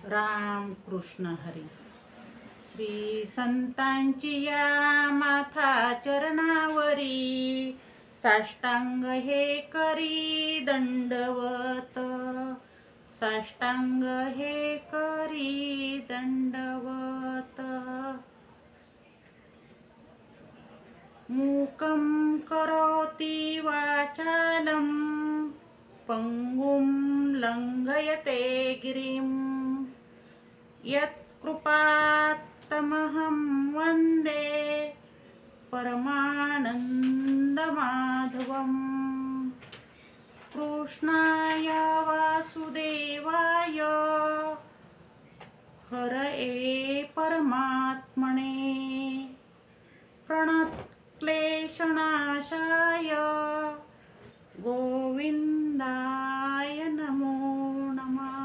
राम कृष्ण हरी. श्री संतांची या माथा चरणावरी, साष्टांग हे करी दंडवत. साष्टांग हे करी दंडवत. मूकं करोति वाचालं, पंगुं लंघयते गिरिं, यत्कृपात्तमहं वन्दे परमानन्दमाधवम्. कृष्णाय वासुदेवाय हरये परमात्मने, प्रणतक्लेशनाशाय गोविंदाय नमो नमः.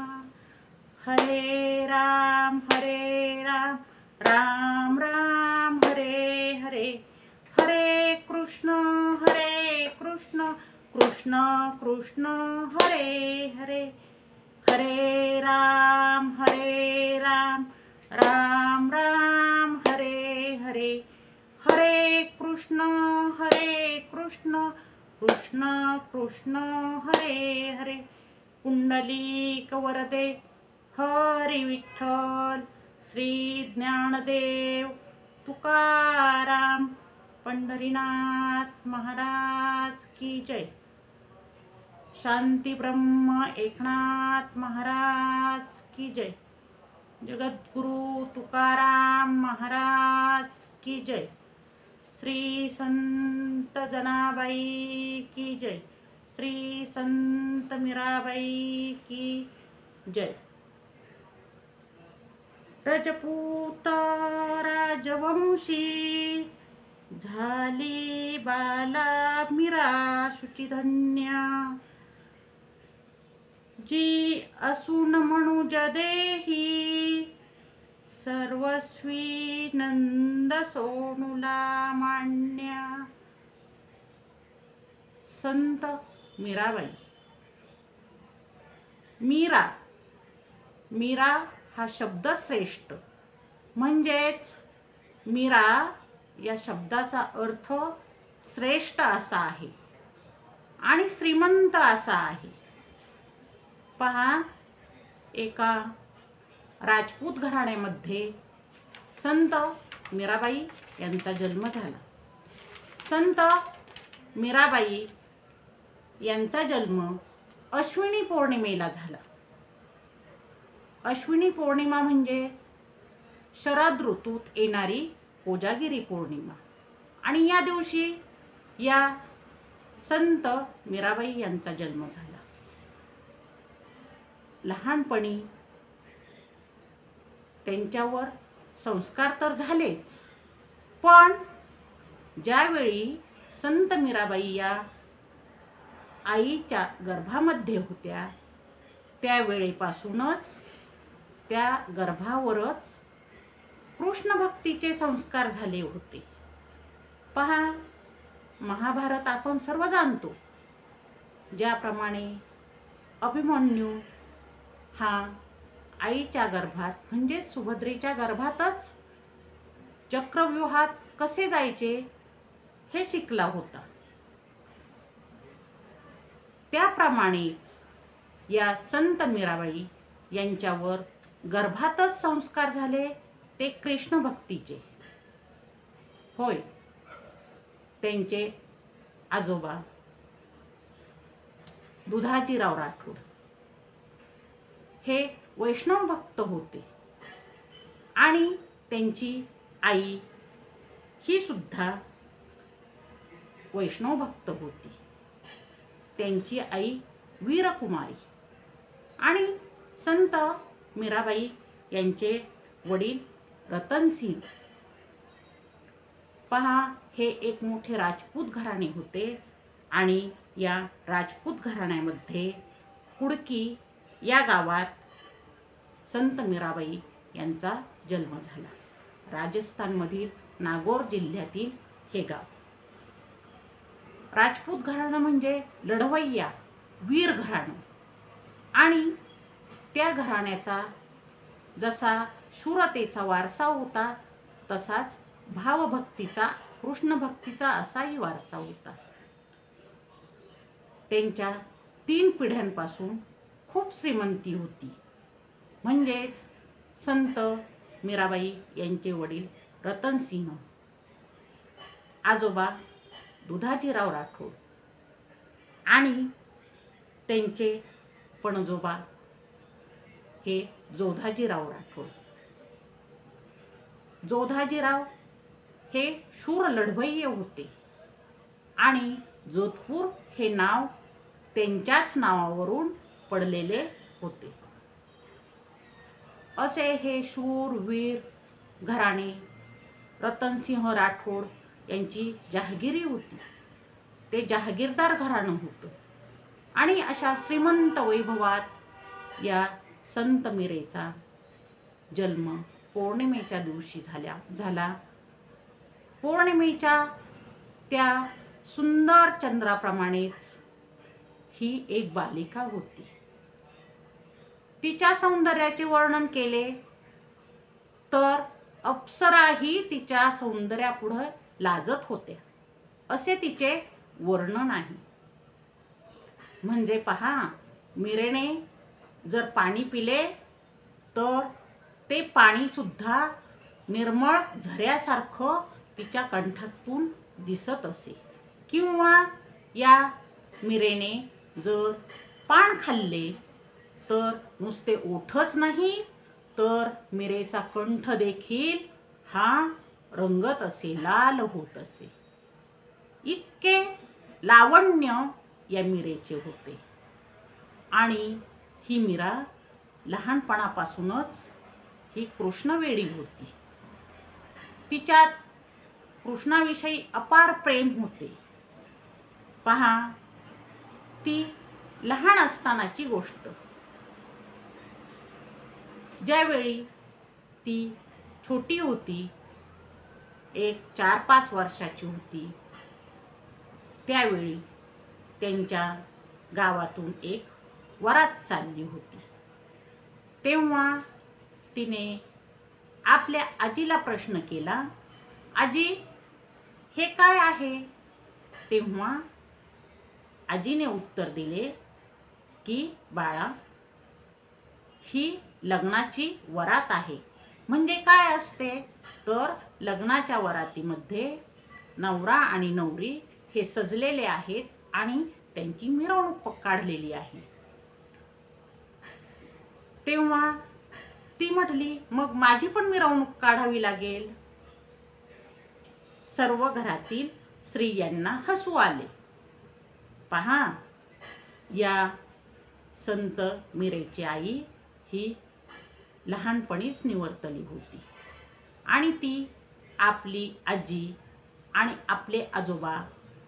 हरे राम राम राम हरे हरे, हरे कृष्ण कृष्ण कृष्ण हरे हरे. हरे राम राम राम हरे हरे, हरे कृष्ण कृष्ण कृष्ण हरे हरे. पुंडलिक वरदे हरी विठ्ठल, श्री ज्ञानदेव तुकाराम पंढरीनाथ महाराज की जय. शांती ब्रह्म एकनाथ महाराज की जय. जगद्गुरु तुकाराम महाराज की जय. श्री संत जनाबाई की जय. श्री संत मीराबाई की जय. रजपूत राजवंशी झाली बाला मीरा शुचिधन्य, जी असून मनुज देही सर्वस्वी नंद सोनुला मान्य. संत मीराबाई. मीरा हा शब्द श्रेष्ठ, म्हणजेच मीरा या शब्दाचा अर्थ श्रेष्ठ असा आहे आणि श्रीमंत असा आहे. पहा, एका राजपूत घराण्यामध्ये संत मीराबाई यांचा जन्म झाला. संत मीराबाई यांचा जन्म अश्विनी पौर्णिमेला झाला. अश्विनी पौर्णिमा म्हणजे शरद ऋतूत येणारी कोजागिरी पौर्णिमा, आणि या दिवशी या संत मीराबाई यांचा जन्म झाला. लहानपणी त्यांच्यावर संस्कार तर झालेच, पण ज्यावेळी संत मीराबाई या आईच्या गर्भामध्ये होत्या, त्यावेळेपासूनच त्या गर्भावरच कृष्ण भक्तीचे संस्कार झाले होते. पहा, महाभारत आपण सर्व जाणतो. ज्याप्रमाणे अभिमन्यू हा आईच्या गर्भात म्हणजे सुभद्रेच्या गर्भातच चक्रव्यूहात कसे जायचे हे शिकला होता, त्याप्रमाणेच या संत मीराबाई यांच्यावर गर्भातच संस्कार झाले ते कृष्ण भक्तीचे. होय, त्यांचे आजोबा दुधाजीराव राठोड हे वैष्णव भक्त होते, आणि त्यांची आई ही सुद्धा वैष्णव भक्त होती. त्यांची आई वीरकुमारी आणि संत मीराबाई यांचे वडील रतनसिंग. पहा, हे एक मोठे राजपूत घराणे होते, आणि या राजपूत घराण्यामध्ये कुडकी या गावात संत मीराबाई यांचा जन्म झाला. राजस्थानमधील नागौर जिल्ह्यातील हे गाव. राजपूत घराणं म्हणजे लढवय्या वीर घराणं, आणि त्या घराण्याचा जसा शूरतेचा वारसा होता तसाच भावभक्तीचा, कृष्णभक्तीचा असाही वारसा होता. त्यांच्या 3 पिढ्यांपासून खूप श्रीमंती होती. म्हणजेच संत मीराबाई यांचे वडील रतनसिंह, आजोबा दुधाजीराव राठोड आणि त्यांचे पणजोबा हे जोधाजीराव राठोड. जोधाजीराव हे शूर लढवय्ये होते आणि जोधपूर हे नाव त्यांच्याच नावावरून पडलेले होते. असे हे शूरवीर घराणे रतनसिंह राठोड यांची जहागिरी होती. ते जहागीरदार घराणं होतं. आणि अशा श्रीमंत वैभवात या संत मीरेचा जन्म पौर्णिमेच्या दिवशी झाला. पौर्णिमेच्या त्या सुंदर चंद्राप्रमाणेच ही एक बालिका होती. तिच्या सौंदर्याचे वर्णन केले तर अप्सराही तिच्या सौंदर्यापुढे लाजत होत्या असे तिचे वर्णन आहे. म्हणजे पहा, मीरेने जर पाणी पिले तर ते पाणी सुद्धा निर्मळ झऱ्यासारखं तिच्या कंठातून दिसत असे. किंवा या मीरेने जर पान खाल्ले तर नुसते ओठच नाही तर मीरेचा कंठ देखील हा रंगत असे, लाल होत असे. इतके लावण्य या मीरेचे होते. आणि ही मीरा लहानपणापासूनच ही कृष्णवेडी होती. तिच्यात कृष्णाविषयी अपार प्रेम होते. पहा, ती लहान असतानाची गोष्ट. ज्यावेळी ती छोटी होती, एक 4-5 वर्षाची होती, त्यावेळी त्यांच्या गावातून एक वरात चालली होती. तेव्हा तिने आपल्या आजीला प्रश्न केला, आजी हे काय आहे? तेव्हा आजीने उत्तर दिले की बाळा, ही लग्नाची वरात आहे. म्हणजे काय असते तर लग्नाच्या वरातीमध्ये नवरा आणि नवरी हे सजलेले आहेत आणि त्यांची मिरवणूक काढलेली आहे. तेव्हा ती म्हटली, मग माझी पण मिरवणूक काढावी लागेल. सर्व घरातील स्त्रियांना हसू आले. पहा, या संत मीरेची आई ही लहानपणीच निवर्तली होती आणि ती आपली आजी आणि आपले आजोबा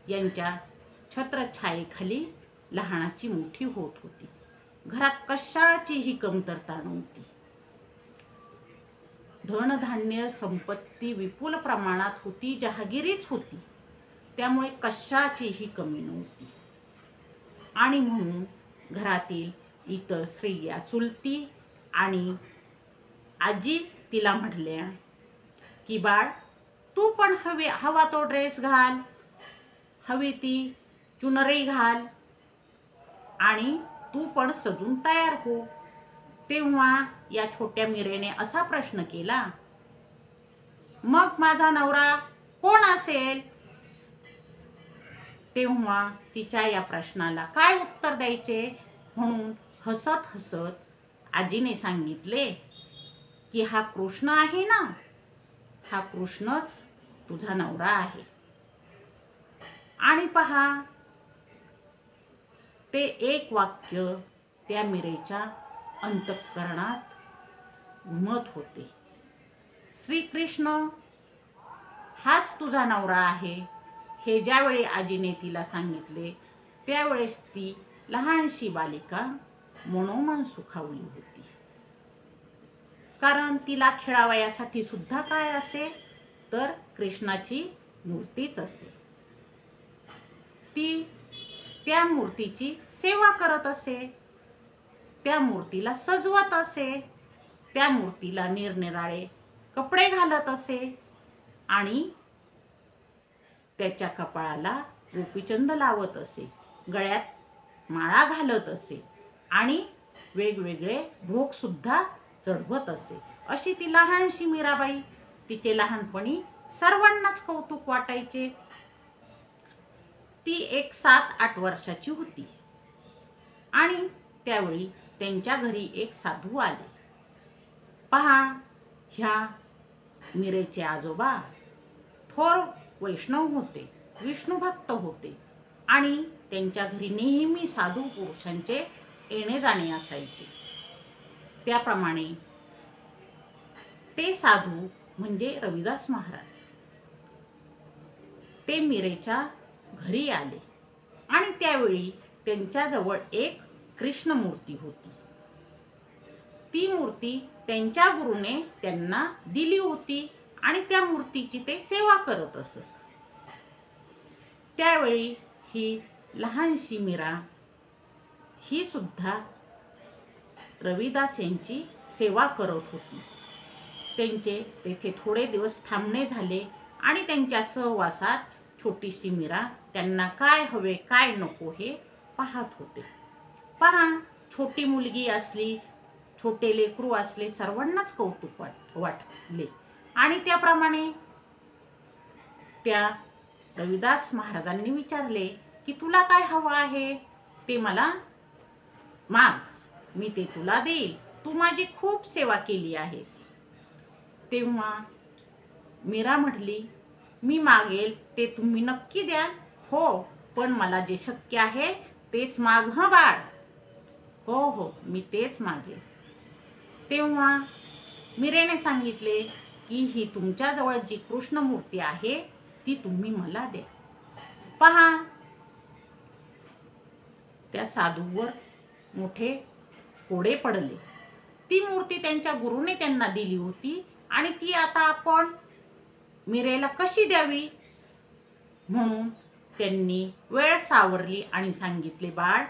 यांच्या छत्रछायेखाली लहानाची मोठी होत होती. घरात कशाचीही कमतरता नव्हती. धनधान्य संपत्ती विपुल प्रमाणात होती, जहागिरीच होती. त्यामुळे कशाचीही कमी नव्हती. आणि म्हणून घरातील इतर स्त्रिया, चुलती आणि आजी तिला म्हटल्या की बाळ, तू पण हवा तो ड्रेस घाल, हवी ती चुनरी घाल आणि तू पण सजून तयार हो. तेव्हा या छोट्या मीरेने असा प्रश्न केला, मग माझा नवरा कोण असेल? तेव्हा तिच्या या प्रश्नाला काय उत्तर द्यायचे म्हणून हसत हसत आजीने सांगितले की हा कृष्ण आहे ना, हा कृष्णच तुझा नवरा आहे. आणि पहा, ते एक वाक्य त्या मीरेच्या अंतःकरणात घुमत होते. श्रीकृष्ण हाच तुझा नवरा आहे हे ज्यावेळी आजीने तिला सांगितले त्यावेळेस ती लहानशी बालिका मनोमन सुखावली होती. कारण तिला खेळावयासाठी सुद्धा काय असे तर कृष्णाची मूर्तीच असे. ती त्या मूर्तीची सेवा करत असे, त्या मूर्तीला सजवत असे त्या मूर्तीला निरनिराळे कपडे घालत असे आणि त्याच्या कपाळाला गोपीचंद लावत असे, गळ्यात माळा घालत असे आणि वेगवेगळे भोग सुद्धा चढवत असे. अशी ती लहानशी मीराबाई. तिचे लहानपणी सर्वांनाच कौतुक वाटायचे. ती एक 7-8 वर्षाची होती आणि त्यावेळी त्यांच्या घरी एक साधू आले. पहा, ह्या मीरेचे आजोबा थोर वैष्णव होते, विष्णुभक्त होते आणि त्यांच्या घरी नेहमी साधू पुरुषांचे येणे जाणे असायचे. त्याप्रमाणे ते साधू म्हणजे रविदास महाराज ते मीरेच्या घरी आले आणि त्यावेळी त्यांच्याजवळ एक कृष्ण मूर्ती होती. ती मूर्ती त्यांच्या गुरुने त्यांना दिली होती आणि त्या मूर्तीची ते सेवा करत असत. त्यावेळी ही लहानशी मीरा ही सुद्धा रविदास यांची सेवा करत होती. त्यांचे तेथे थोडे दिवस थांबणे झाले आणि त्यांच्या सहवासात छोटीशी मीरा त्यांना काय हवे काय नको हे पाहत होते. पहा, छोटी मुलगी असली, छोटे लेकरू असले, सर्वांनाच कौतुक वाटले आणि त्याप्रमाणे त्या रविदास महाराजांनी विचारले की तुला काय हवं आहे ते मला माग, मी ते तुला देईल, तू माझी खूप सेवा केली आहेस. तेव्हा मीरा म्हटली, मी मागेल ते तुम्ही नक्की द्याल. हो, पण मला जे शक्य आहे तेच माग हं बाळ. हो हो, मी तेच मागेल. तेव्हा मीरेने सांगितले की ही तुमच्याजवळ जी कृष्ण मूर्ती आहे ती तुम्ही मला द्या. पहा, त्या साधूवर मोठे कोडे पडले. ती मूर्ती त्यांच्या गुरुने त्यांना दिली होती आणि ती आता आपण मीरेला कशी द्यावी, म्हणून त्यांनी वेळ सावरली आणि सांगितले, बाळ,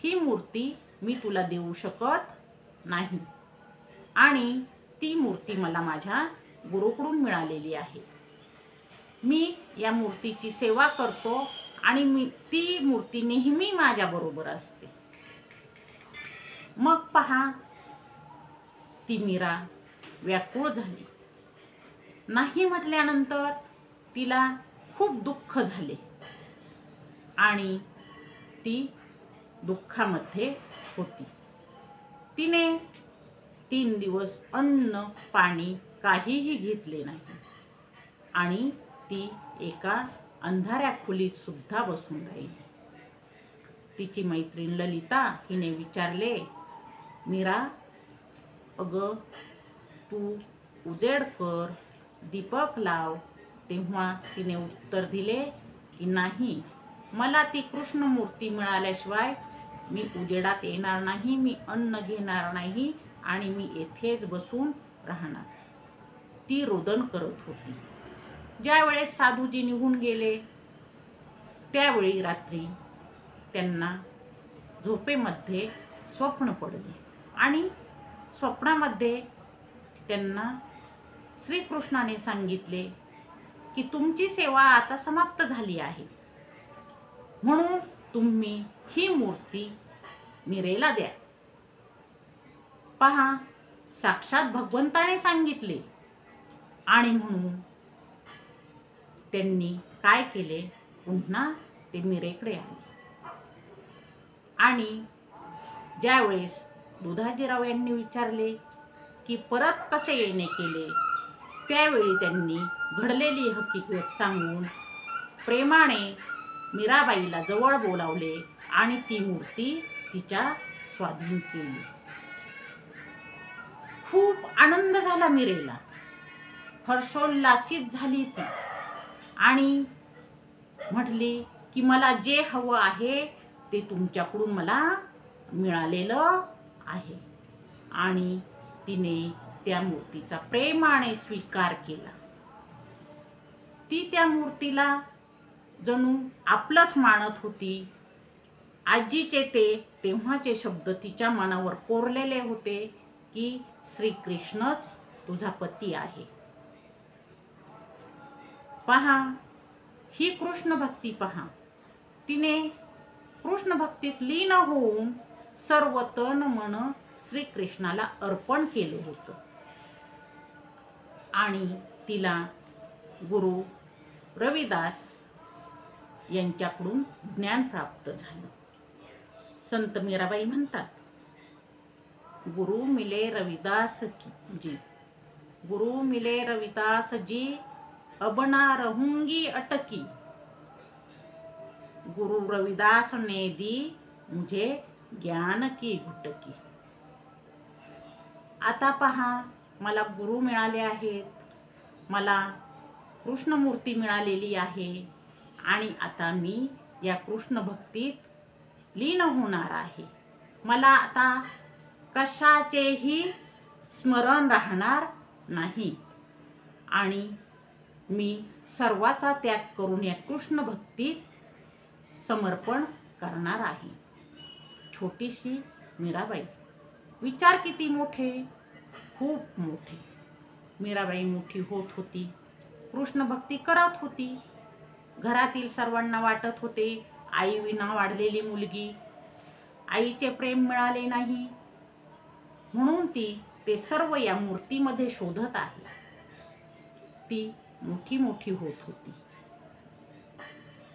ही मूर्ती मी तुला देऊ शकत नाही आणि ती मूर्ती मला माझ्या गुरुकडून मिळालेली आहे. मी या मूर्तीची सेवा करतो आणि ती मूर्ती नेहमी माझ्या बरोबर असते. मग पहा, ती मीरा व्याकुळ झाली. नाही म्हटल्यानंतर तिला खूप दुःख झाले आणि ती दुःखामध्ये होती. तिने 3 दिवस अन्न पाणी काहीही घेतले नाही आणि ती एका अंधाऱ्या खोलीत सुद्धा बसून राहिली. तिची मैत्रीण ललिता हिने विचारले, मीरा, अगं तू उजेड कर, दीपक लाव. तेव्हा तिने उत्तर दिले की नाही, मला ती कृष्ण मूर्ती मिळाल्याशिवाय मी उजेडात येणार नाही, मी अन्न घेणार नाही आणि मी येथेच बसून राहणार. ती रोदन करत होती. ज्यावेळेस साधूजी निघून गेले त्यावेळी रात्री त्यांना झोपेमध्ये स्वप्न पडले आणि स्वप्नामध्ये त्यांना श्रीकृष्णाने सांगितले की तुमची सेवा आता समाप्त झाली आहे, म्हणून तुम्ही ही मूर्ती मीरेला द्या. पहा, साक्षात भगवंताने सांगितले आणि म्हणून त्यांनी काय केले, पुन्हा ते मीरेकडे आले आणि ज्यावेळेस दुधाजीराव यांनी विचारले की परत कसे येणे केले, त्यावेळी त्यांनी घडलेली हकीकत सांगून प्रेमाने मीराबाईला जवळ बोलावले आणि ती मूर्ती तिच्या स्वाधीन केली. खूप आनंद झाला मीरेला, हर्षोल्लासित झाली ती आणि म्हटली की मला जे हवं आहे ते तुमच्याकडून मला मिळालेलं आहे आणि तिने त्या मूर्तीचा प्रेमाने स्वीकार केला. ती त्या मूर्तीला जणू आपलंच मानत होती. आजीचे ते तेव्हाचे शब्द तिच्या मनावर कोरलेले होते की श्रीकृष्णच तुझा पती आहे. पहा, ही कृष्ण भक्ती पहा. तिने कृष्ण भक्तीत लीन होऊन सर्व तन मन श्रीकृष्णाला अर्पण केलं होतं आणि तिला गुरु रविदास यांच्याकडून ज्ञान प्राप्त झालं. संत मीराबाई म्हणतात, गुरु मिले रविदास जी, गुरु मिले रविदास जी, अब ना रहूंगी अटकी. गुरु रविदास ने दी मुझे ज्ञान की गुटकी. आता पहा, मला गुरु मिळाले आहेत, मला कृष्णमूर्ती मिळालेली आहे आणि आता मी या कृष्ण भक्तीत लीन होणार आहे. मला आता कशाचेही स्मरण राहणार नाही आणि मी सर्वाचा त्याग करून या कृष्ण भक्तीत समर्पण करणार आहे. छोटीशी मीराबाई. विचार किती मोठे, खूप मोठे. मीराबाई मोठी होत होती, कृष्ण भक्ती करत होती. घरातील सर्वांना वाटत होते आई विना वाढलेली मुलगी, आईचे प्रेम मिळाले नाही म्हणून ती ते सर्व या मूर्तीमध्ये शोधत आहे. ती मोठी मोठी होत होती.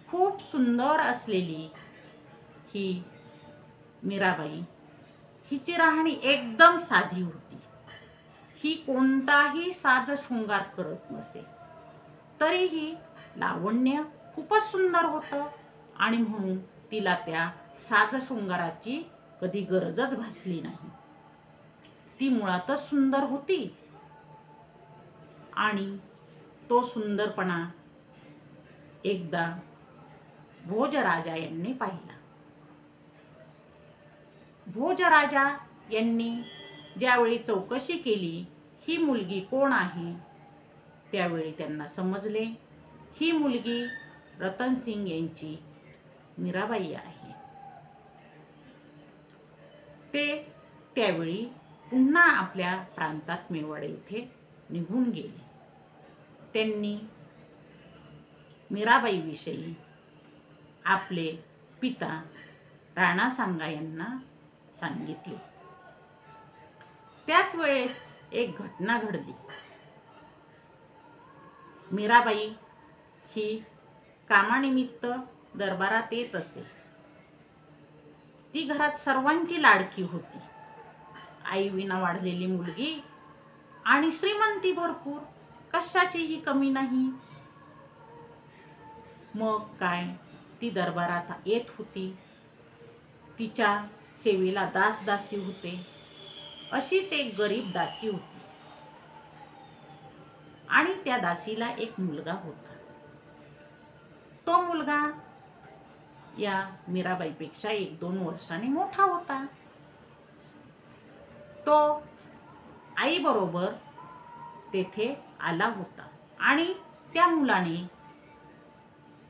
खूप सुंदर असलेली ही मीराबाई, हिची राहणी एकदम साधी होती. ही कोणताही साज शृंगार करत नसे, तरीही लावण्य खूपच सुंदर होतं आणि म्हणून तिला त्या साज शृंगाराची कधी गरजच भासली नाही. ती मुळातच सुंदर होती आणि तो सुंदरपणा एकदा भोजराजा यांनी पाहिला. भोजराजा यांनी ज्यावेळी चौकशी केली ही मुलगी कोण आहे, त्यावेळी त्यांना समजले ही मुलगी रतनसिंग यांची मीराबाई आहे. ते त्यावेळी पुन्हा आपल्या प्रांतात मेवाड येथे निघून गेले. त्यांनी मीराबाई विषयी आपले पिता राणा सांगा यांना सांगितले. त्याच वेळेस एक घटना घडली. मीराबाई ही कामानिमित्त दरबारात येत असे. ती घरात सर्वांची लाडकी होती. आई विना वाढलेली मुलगी आणि श्रीमंती भरपूर, कशाचीही कमी नाही. मग काय, ती दरबारात येत होती. तिच्या सेवेला दासी होते. अशीच एक गरीब दासी होती आणि त्या दासीला एक मुलगा होता. तो मुलगा या मीराबाईपेक्षा 1-2 वर्षांनी मोठा होता. तो आई बरोबर तेथे आला होता आणि त्या मुलाने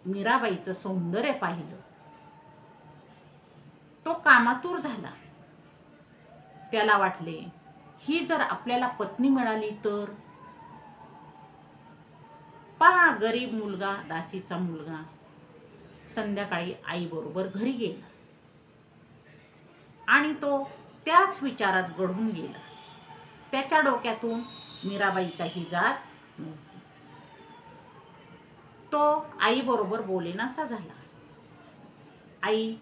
मीराबाईचं सौंदर्य पाहिलं. तो कामातूर झाला. त्याला वाटले ही जर आपल्याला पत्नी मिळाली तर. पहा, गरीब मुलगा, दासीचा मुलगा संध्याकाळी आई बरोबर घरी गेला आणि तो त्याच विचारात गढून गेला. त्याच्या डोक्यातून मीराबाई काही जात नव्हती. तो आई बरोबर बोलेनासा झाला. आई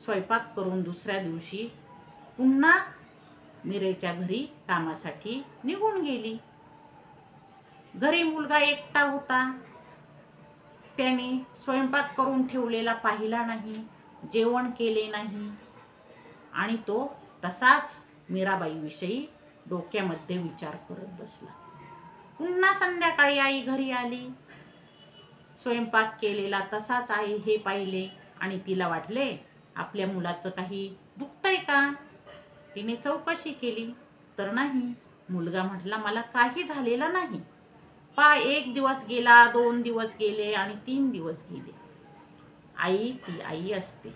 स्वयंपाक करून दुसऱ्या दिवशी पुन्हा मीरेच्या घरी कामासाठी निघून गेली. घरी मुलगा एकटा होता. त्याने स्वयंपाक करून ठेवलेला पाहिला नाही, जेवण केले नाही आणि तो तसाच मीराबाईविषयी डोक्यामध्ये विचार करत बसला. पुन्हा संध्याकाळी आई घरी आली. स्वयंपाक केलेला तसाच आई हे पाहिले आणि तिला वाटले आपल्या मुलाचं काही दुखतंय का. तिने चौकशी केली तर नाही. मुलगा म्हटला मला काही झालेलं नाही. 1 दिवस गेला, 2 दिवस गेले आणि 3 दिवस गेले. आई ती आई असते,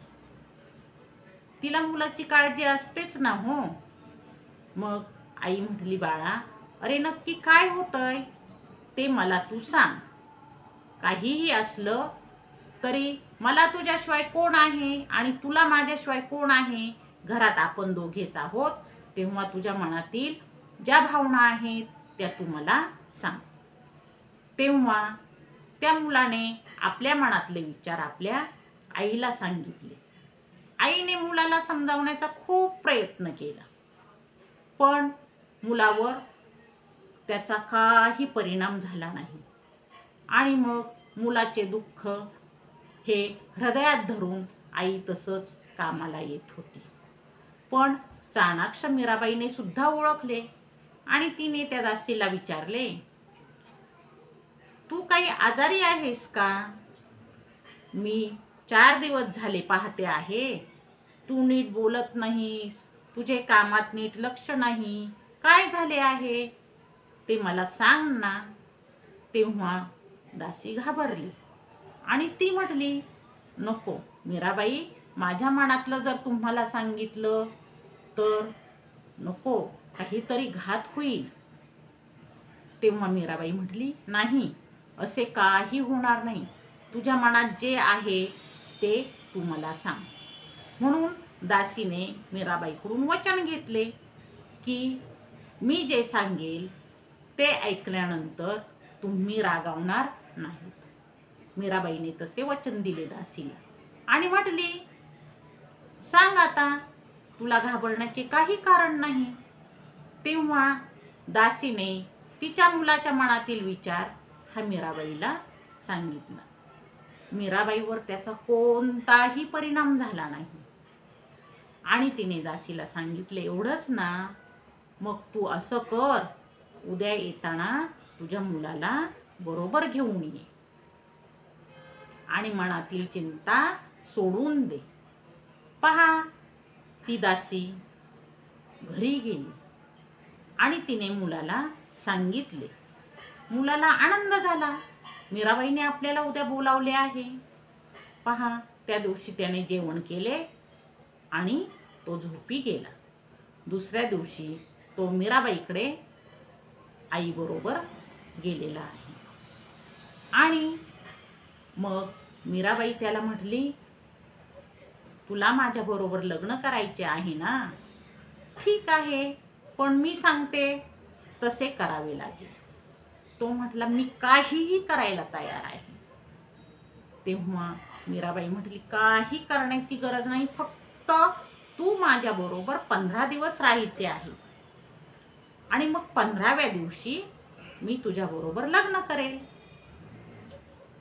तिला मुलाची काळजी असतेच ना हो. मग आई म्हटली, बाळा, अरे नक्की काय होतंय ते मला तू सांग. काहीही असलं तरी मला तुझ्याशिवाय कोण आहे आणि तुला माझ्याशिवाय कोण आहे? घरात आपण दोघेच आहोत. तेव्हा तुझ्या मनातील ज्या भावना आहेत त्या तू मला सांग. तेव्हा त्या मुलाने आपल्या मनातले विचार आपल्या आईला सांगितले. आईने मुलाला समजावण्याचा खूप प्रयत्न केला, पण मुलावर त्याचा काही परिणाम झाला नाही. आणि मग मुलाचे दुःख हे हृदयात धरून आई तसंच कामाला येत होती. पण चाणाक्ष मीराबाईने सुद्धा ओळखले आणि तिने त्या दासीला विचारले, तू काही आजारी आहेस का? मी 4 दिवस झाले पाहते आहे, तू नीट बोलत नाहीस, तुझे कामात नीट लक्ष नाही. काय झाले आहे ते मला सांग ना. तेव्हा दासी घाबरली आणि ती म्हटली, नको मीराबाई, माझ्या मनातलं जर तुम्हाला सांगितलं तर नको, काहीतरी घात होईल. तेव्हा मीराबाई म्हटली, नाही, असे काही होणार नाही. तुझ्या मनात जे आहे ते तू मला सांग. म्हणून दासीने मीराबाईकडून वचन घेतले की मी जे सांगेल ते ऐकल्यानंतर तुम्ही रागावणार नाहीत. मीराबाईने तसे वचन दिले दासीला आणि म्हटली, सांग आता, तुला घाबरण्याचे काही कारण नाही. तेव्हा दासीने तिच्या मुलाच्या मनातील विचार हा मीराबाईला सांगितला. मीराबाईवर त्याचा कोणताही परिणाम झाला नाही आणि तिने दासीला सांगितले, एवढंच ना, मग तू असं कर, उद्या येताना तुझ्या मुलाला बरोबर घेऊन ये आणि मनातील चिंता सोडून दे. पहा, ती दासी घरी गेली आणि तिने मुलाला सांगितले. मुलाला आनंद झाला, मीराबाईने आपल्याला उद्या बोलावले आहे. पहा, त्या दिवशी त्याने जेवण केले आणि तो झोपी गेला. दुसऱ्या दिवशी तो मीराबाईकडे आईबरोबर गेलेला आहे आणि मग मीराबाई त्याला म्हटली, तुला माझ्याबरोबर लग्न करायचे आहे ना? ठीक आहे, पण मी सांगते तसे करावे लागेल. तो म्हटला, मी काहीही करायला तयार आहे. तेव्हा मीराबाई म्हटली, काही करण्याची गरज नाही, फक्त तू माझ्याबरोबर 15 दिवस राहायचे आहे आणि मग 15व्या दिवशी मी तुझ्याबरोबर लग्न करेल.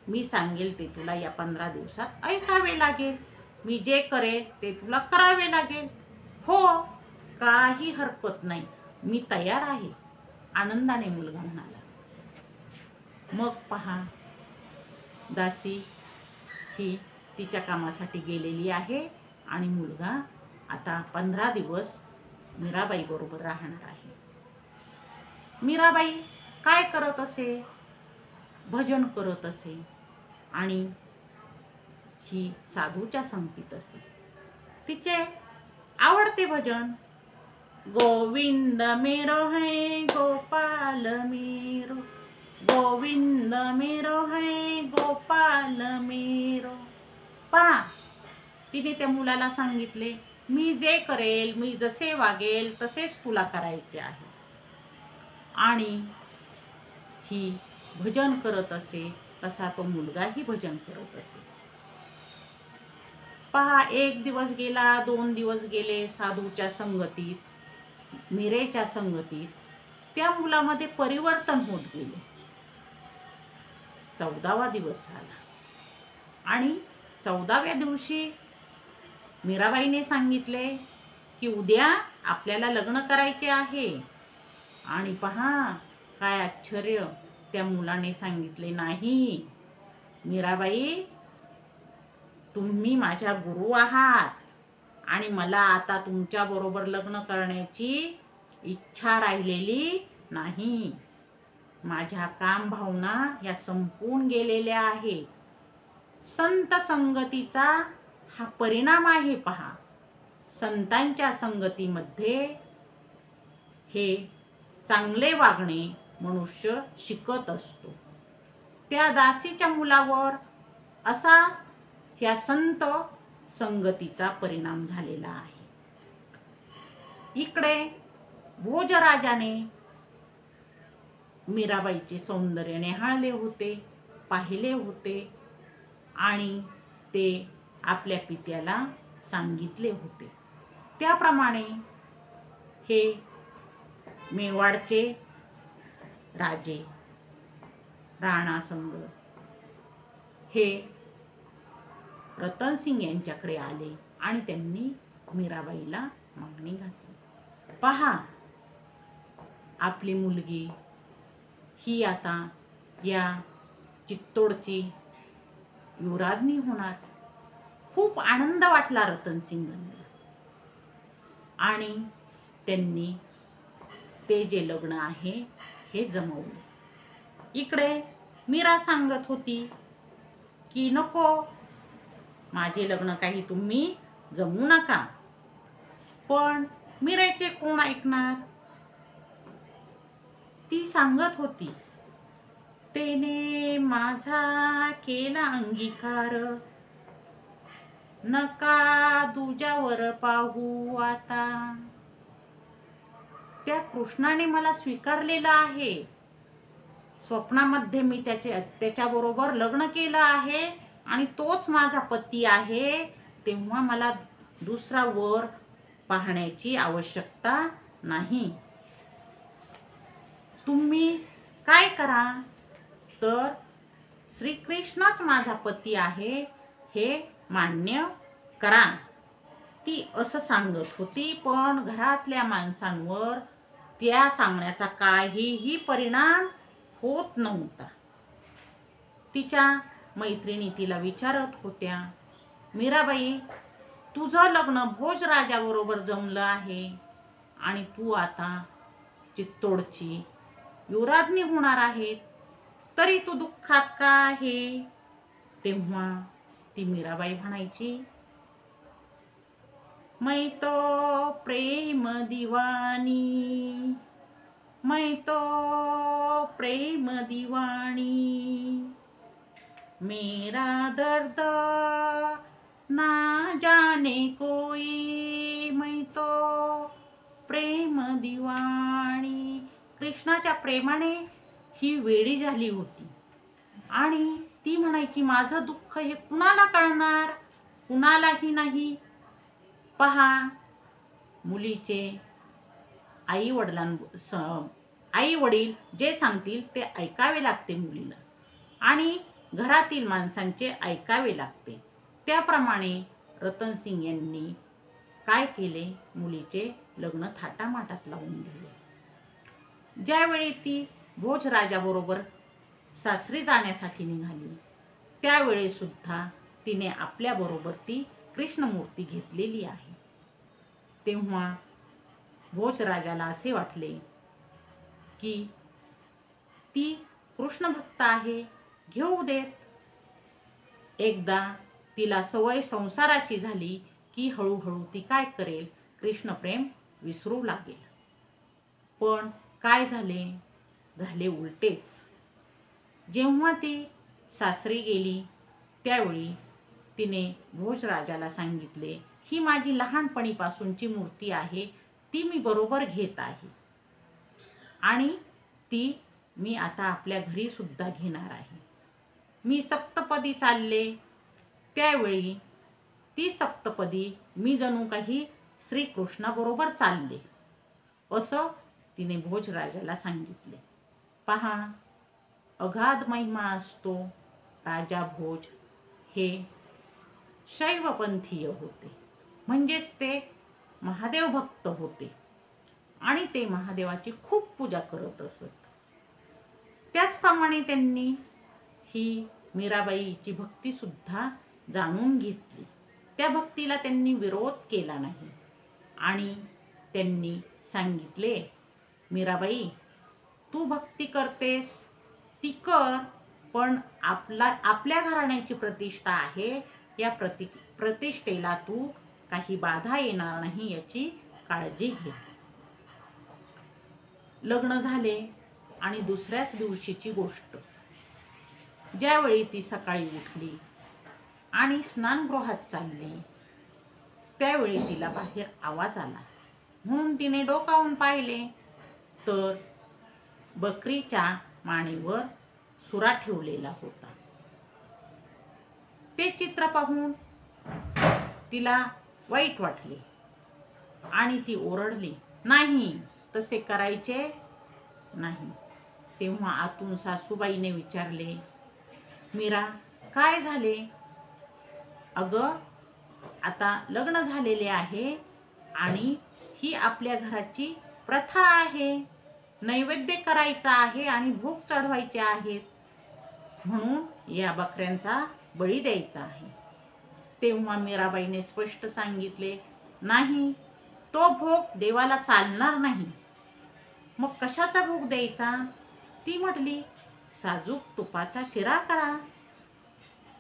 मी सांगेल ते तुला या 15 दिवसात ऐकावे लागेल. मी जे करेल ते तुला करावे लागेल. हो, काही हरकत नाही, मी तयार आहे, आनंदाने मुलगा म्हणाला. मग पहा, दासी ही तिच्या कामासाठी गेलेली आहे आणि मुलगा आता 15 दिवस मीराबाई बरोबर राहणार आहे. मीराबाई काय करत असे? भजन करत असे आणि ही साधूच्या संगतीत असे. तिचे आवडते भजन, गोविंद मेरो है गोपाल मेरो, गोविंद मेरो है गोपाल मेरो. पहा, तिने त्या मुलाला सांगितले, मी जे करेल, मी जसे वागेल तसेच तुला करायचे आहे. आणि ही भजन करत असे तसा तो मुलगाही भजन करत असे. पहा, 1 दिवस गेला, 2 दिवस गेले साधूच्या संगतीत, मीरेच्या संगतीत. त्या मुलामध्ये परिवर्तन होत गेले. 14वा दिवस आला आणि 14व्या दिवशी मीराबाईने सांगितले की उद्या आपल्याला लग्न करायचे आहे. आणि पहा, काय आश्चर्य, त्या मुलाने सांगितले, नाही मीराबाई, तुम्ही माझ्या गुरु आहात आणि मला आता तुमच्या बरोबर लग्न करण्याची इच्छा राहिलेली नाही. माझ्या काम भावना या संपून गेलेल्या आहेत. संत संगतीचा हा परिणाम आहे. पहा, संतांच्या संगतीमध्ये हे चांगले वागणे मनुष्य शिकत असतो. त्या दासीच्या मुलावर असा ह्या संत संगतीचा परिणाम झालेला आहे. इकडे भोजराजाने मीराबाईचे सौंदर्य निहाळले होते, पाहिले होते आणि ते आपल्या पित्याला सांगितले होते. त्याप्रमाणे हे मेवाडचे राजे राणासंग हे रतनसिंग यांच्याकडे आले आणि त्यांनी मीराबाईला मागणी घातली. पहा, आपली मुलगी ही आता या चित्तोडची युवराज्ञी होणार. खूप आनंद वाटला रतनसिंगांना आणि त्यांनी ते जे लग्न आहे हे जमवले. इकडे मीरा सांगत होती की नको, माझे लग्न काही तुम्ही जमवू नका. पण मीराचे कोण ऐकणार? ती सांगत होती, तेने माझा केला अंगीकार, नका तुझ्यावर पाहू आता. त्या कृष्णाने मला स्वीकारलेलं आहे. स्वप्नामध्ये मी त्याच्याबरोबर लग्न केलं आहे आणि तोच माझा पती आहे. तेव्हा मला दुसरा वर पाहण्याची आवश्यकता नाही. तुम्ही काय करा, तर श्रीकृष्णच माझा पती आहे हे मान्य करा. ती असं सांगत होती, पण घरातल्या माणसांवर त्या सांगण्याचा काहीही परिणाम होत नव्हता. तिच्या मैत्रिणी तिला विचारत होत्या, मीराबाई, तुझं लग्न भोजराजाबरोबर जमलं आहे आणि तू आता चित्तोडची युवराज्ञी होणार आहे, तरी तू दुःखात का आहे? तेव्हा ती मीराबाई म्हणायची, मैं तो प्रेम दीवानी, मैं तो प्रेम दीवानी, मेरा दर्द ना जाने कोई, मैं तो प्रेम दीवानी. कृष्णाच्या प्रेमाने ही वेडी झाली होती आणि ती म्हणायची, माझं दुःख हे कुणाला कळणार? कुणालाही नाही. पहा, मुलीचे आई वडील जे सांगतील ते ऐकावे लागते मुलीला आणि घरातील माणसांचे ऐकावे लागते. त्याप्रमाणे रतनसिंग यांनी काय केले, मुलीचे लग्न थाटामाटात लावून दिले. ज्यावेळी ती भोजराजाबरोबर सासरी जाण्यासाठी निघाली, त्यावेळी सुद्धा तिने आपल्याबरोबर ती कृष्णमूर्ती घेतलेली आहे. तेव्हा भोजराजाला असे वाटले की ती कृष्ण भक्त आहे, घेऊ देत. एकदा तिला सवय संसाराची झाली की हळूहळू ती काय करेल, कृष्णप्रेम विसरू लागेल. पण काय झाले उलटेच. जेव्हा ती सासरी गेली त्यावेळी तिने भोजराजाला सांगितले, ही माझी लहानपणीपासूनची मूर्ती आहे, ती मी बरोबर घेत आहे आणि ती मी आता आपल्या घरी सुद्धा घेणार आहे. मी सप्तपदी चालले त्यावेळी ती सप्तपदी मी जणू काही श्रीकृष्णाबरोबर चालले, असं तिने भोजराजाला सांगितले. पहा, अगाध महिमा असतो. राजा भोज हे शैवपंथीय होते, म्हणजेच ते महादेव भक्त होते आणि ते महादेवाची खूप पूजा करत असत. त्याचप्रमाणे त्यांनी ही मीराबाईची भक्ती सुद्धा जाणून घेतली. त्या भक्तीला त्यांनी विरोध केला नाही आणि त्यांनी सांगितले, मीराबाई, तू भक्ती करतेस ती कर, पण आपल्या घराण्याची प्रतिष्ठा आहे, या प्रतिष्ठेला तू काही बाधा येणार नाही याची काळजी घे. लग्न झाले आणि दुसऱ्याच दिवशीची गोष्ट. ज्यावेळी ती सकाळी उठली आणि स्नानगृहात चालली, त्यावेळी तिला बाहेर आवाज आला. म्हणून तिने डोकावून पाहिले तर बकरीच्या मानेवर सुरा ठेवलेला होता. ते चित्र पाहून तिला वाईट वाटले आणि ती ओरडली, नाही, तसे करायचे नाही. तेव्हा आतून सासूबाईने विचारले, मीरा, काय झाले? अगं, आता लग्न झालेले आहे आणि ही आपल्या घराची प्रथा आहे. नैवेद्य करायचा आहे आणि भोग चढवायचे आहेत, म्हणून या बकऱ्यांचा बळी द्यायचा आहे. तेव्हा मीराबाईने स्पष्ट सांगितले, नाही, तो भोग देवाला चालणार नाही. मग कशाचा भोग द्यायचा? ती म्हटली, साजूक तुपाचा शिरा करा.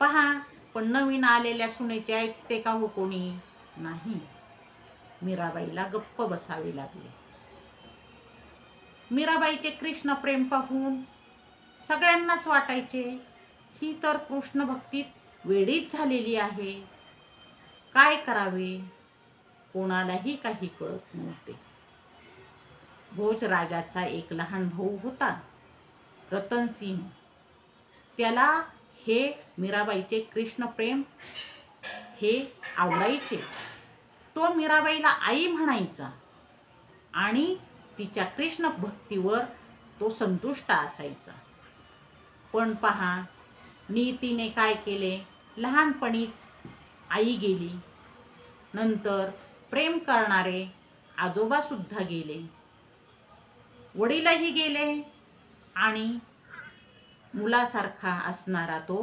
पहा, पण नवीन आलेल्या सुनेचे ऐकते का हो कोणी? नाही. मीराबाईला गप्प बसावे लागले. मीराबाईचे कृष्ण प्रेम पाहून सगळ्यांनाच वाटायचे, ही तर कृष्ण भक्तीत वेडीच झालेली आहे. काय करावे? कोणालाही काही कळत नव्हते. भोजराजाचा एक लहान भाऊ होता, रतनसिंह. त्याला हे मीराबाईचे कृष्ण प्रेम हे आवडायचे. तो मीराबाईला आई म्हणायचा आणि तिच्या कृष्ण भक्तीवर तो संतुष्ट असायचा. पण पहा, नीतीने काय केले? लहानपणीच आई गेली. नंतर प्रेम करणारे आजोबा सुद्धा गेले, वडीलही गेले आणि मुलासारखा असणारा तो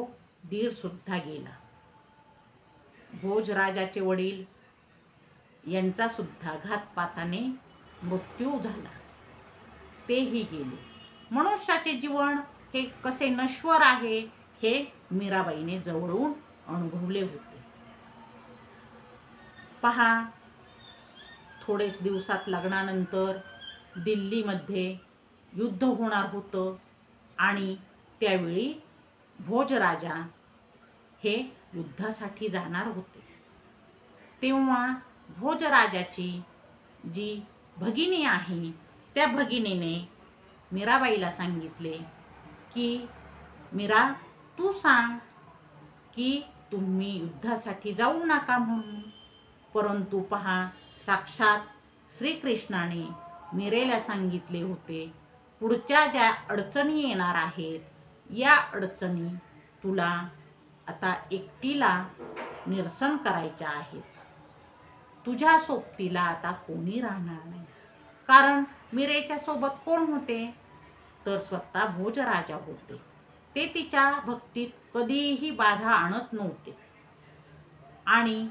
दीर सुद्धा गेला. भोजराजाचे वडील यांचा सुद्धा घातपाताने मृत्यू झाला, तेही गेले. मनुष्याचे जीवन हे कसे नश्वर आहे हे मीराबाईने जवळून अनुभवले होते. पहा, थोडेच दिवसात लग्नानंतर दिल्लीमध्ये युद्ध होणार होतं आणि त्यावेळी भोजराजा हे युद्धासाठी जाणार होते. तेव्हा भोजराजाची जी भगिनी आहे, त्या भगिनीने मीराबाईला सांगितले की, मीरा, तू सांग की तुम्ही युद्धासाठी जाऊ नका म्हणून. परंतु पहा, साक्षात श्रीकृष्णाने मीरेला सांगितले होते, पुढच्या ज्या अडचणी येणार आहेत, या अडचणी तुला आता एकटीला निरसन करायच्या आहेत. तुझ्या सोबतीला आता कोणी राहणार नाही. कारण मीरेच्या सोबत कोण होते? तर स्वतः भोजराजा होते. ते तिच्या भक्तीत कधीही बाधा आणत नव्हते. आणि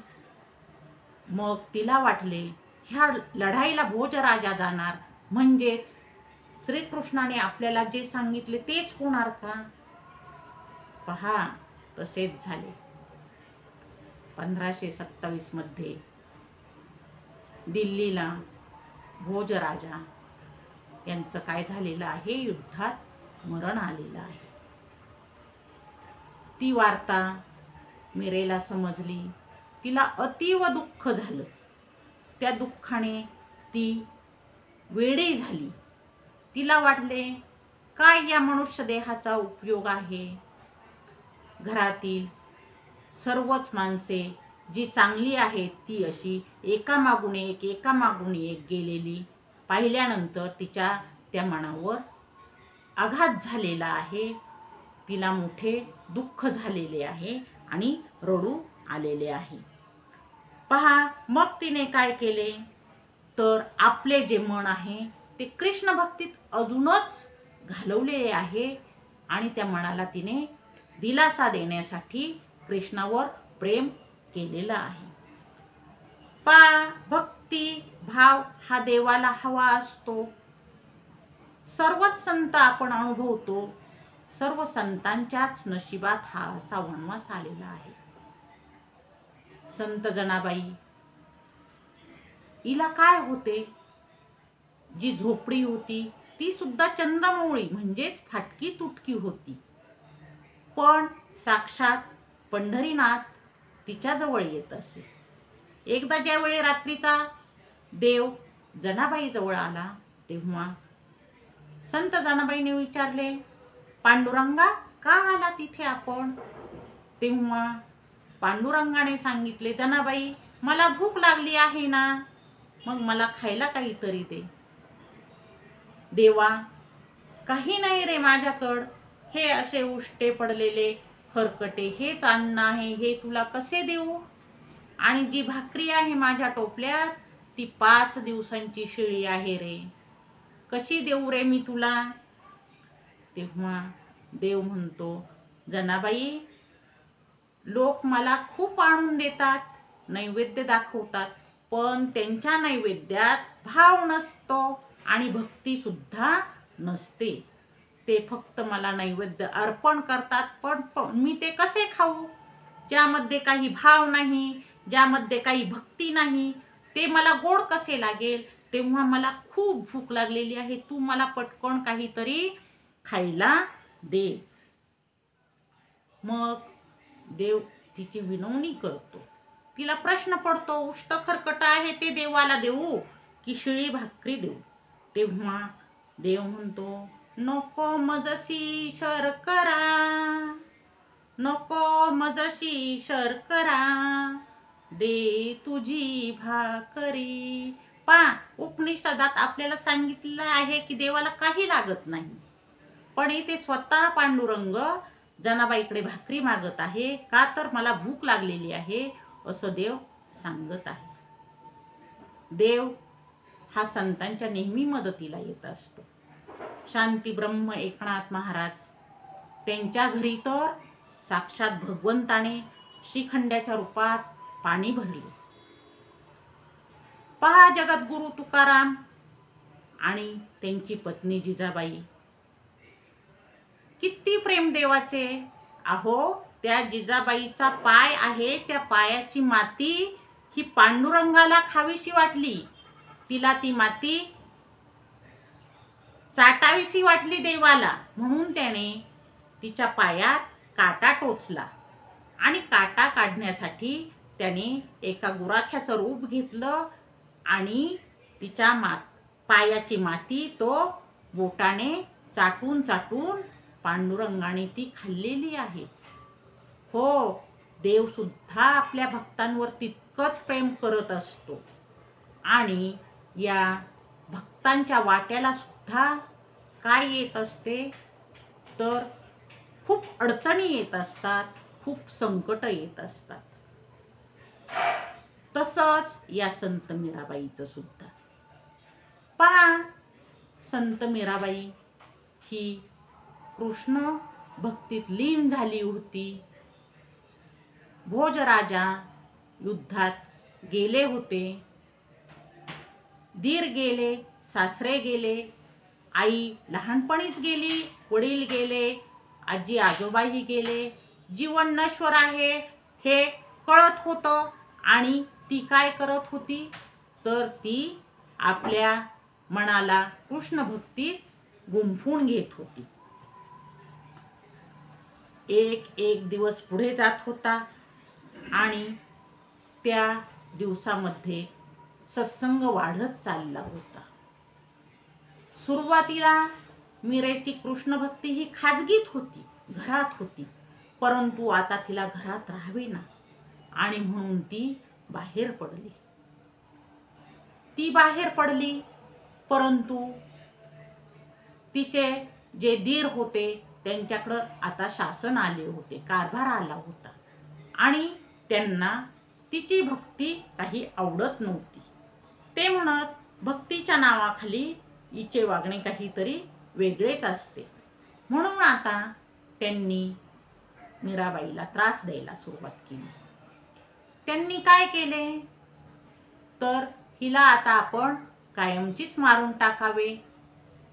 मग तिला वाटले, ह्या लढाईला भोजराजा जाणार म्हणजेच श्रीकृष्णाने आपल्याला जे सांगितले तेच होणार का? पहा, तसेच झाले. 1527 मध्ये दिल्लीला भोजराजा यांचं काय झालेलं आहे? युद्धात मरण आलेलं आहे. ती वार्ता मीरेला समजली. तिला अतीव दुःख झालं. त्या दुःखाने ती वेडी झाली. तिला वाटले, काय या मनुष्य देहाचा उपयोग आहे? घरातील सर्वच माणसे जी चांगली आहेत ती अशी एकामागून एक गेलेली पाहिल्यानंतर तिच्या त्या मनावर आघात झालेला आहे. तिला मोठे दुःख झालेले आहे आणि रडू आलेले आहे. पहा, मग तिने काय केले? तर आपले जे मन आहे ते कृष्ण भक्तीत अजूनच घालवलेले आहे आणि त्या मनाला तिने दिलासा देण्यासाठी कृष्णावर प्रेम केलेला आहे. भक्ती भाव हा देवाला हवा असतो. सर्वच संत आपण अनुभवतो. सर्व संतांच्याच नशिबात हा असा वनवास आलेला आहे. संत जनाबाई, हिला काय होते? जी झोपडी होती ती सुद्धा चंद्रमौळी म्हणजेच फाटकी तुटकी होती. पण साक्षात पंढरीनाथ तिच्याजवळ येत असे. एकदा ज्यावेळी रात्रीचा देव जनाबाई जवळ आला तेव्हा संत जनाबाईने विचारले, पांडुरंगा का आला तिथे आपण? तेव्हा पांडुरंगाने सांगितले, जनाबाई मला भूक लागली आहे ना, मग मला खायला काहीतरी दे. देवा काही नाही रे माझ्याकडं, हे असे उष्टे पडलेले खरकटे हेच अन्न आहे, हे तुला कसे देऊ? आणि जी भाकरी आहे माझ्या टोपल्यात ती 5 दिवसांची शिळी आहे रे, कशी देऊ रे मी तुला? तेव्हा देव म्हणतो, जनाबाई लोक मला खूप आणून देतात, नैवेद्य दाखवतात, पण त्यांच्या नैवेद्यात भाव नसतो आणि भक्ती सुद्धा नसते. ते फक्त मला नैवेद्य अर्पण करतात, पण मी ते कसे खाऊ? ज्यामध्ये काही भाव नाही, ज्यामध्ये काही भक्ती नाही, ते मला गोड कसे लागेल? तेव्हा मला खूप भूक लागलेली आहे, तू मला पटकन काहीतरी खायला दे. मग देव तिची विनवणी करतो. तिला प्रश्न पडतो, उष्ट खरकट आहे ते देवाला देऊ की शिळी भाकरी देऊ? तेव्हा देव म्हणतो, नको मजसी शर्करा, नको मजसी शर्करा, दे तुझी भाकरी. उपनिषदात आपल्याला सांगितलं आहे की देवाला काही लागत नाही, पण इथे स्वतः पांडुरंग जनाबाईकडे भाकरी मागत आहे, का तर मला भूक लागलेली आहे असं देव सांगत आहे. देव हा संतांच्या नेहमी मदतीला येत असतो. शांती ब्रह्म एकनाथ महाराज त्यांच्या घरी तर साक्षात भगवंताने श्रीखंड्याच्या रूपात पाणी भरले. पहा जगद्गुरु तुकाराम आणि त्यांची पत्नी जिजाबाई किती प्रेम देवाचे. अहो त्या जिजाबाईचा पाय आहे, त्या पायाची माती ही पांडुरंगाला खावीशी वाटली, तिला ती माती चाटावीशी वाटली देवाला, म्हणून त्याने तिच्या पायात काटा टोचला आणि काटा काढण्यासाठी त्याने एका गुराख्याचं रूप घेतलं आणि तिच्या पायाची माती तो बोटाने चाटून चाटून पांडुरंगाने ती खाल्लेली आहे. हो, देव सुद्धा आपल्या भक्तांवर तितकंच प्रेम करत असतो आणि या भक्तांच्या वाट्याला सुद्धा काय येत असते तर खूप अडचणी येत असतात, खूप संकट येत असतात. तसंच या संत मीराबाईचं सुद्धा. पहा, संत मीराबाई ही कृष्ण भक्तीत लीन झाली होती. भोजराजा युद्धात गेले होते, दीर गेले, सासरे गेले, आई लहानपणीच गेली, वडील गेले, आजी आजोबाही गेले, जीवन नश्वर आहे हे कळत होतं आणि ती काय करत होती तर ती आपल्या मनाला कृष्ण भक्तीत गुंफून घेत होती. एक दिवस पुढे जात होता आणि त्या दिवसामध्ये सत्संग वाढत चालला होता. सुरुवातीला मीरेची कृष्ण भक्ती ही खाजगीत होती, घरात होती, परंतु आता तिला घरात राहावेना आणि म्हणून ती बाहेर पडली. ती बाहेर पडली, परंतु तिचे जे दीर होते त्यांच्याकडे आता शासन आले होते, कारभार आला होता आणि त्यांना तिची भक्ती काही आवडत नव्हती. ते म्हणत, भक्तीच्या नावाखाली हिचे वागणे काहीतरी वेगळेच असते. म्हणून आता त्यांनी मीराबाईला त्रास द्यायला सुरुवात केली. त्यांनी काय केले तर हिला आता आपण कायमचीच मारून टाकावे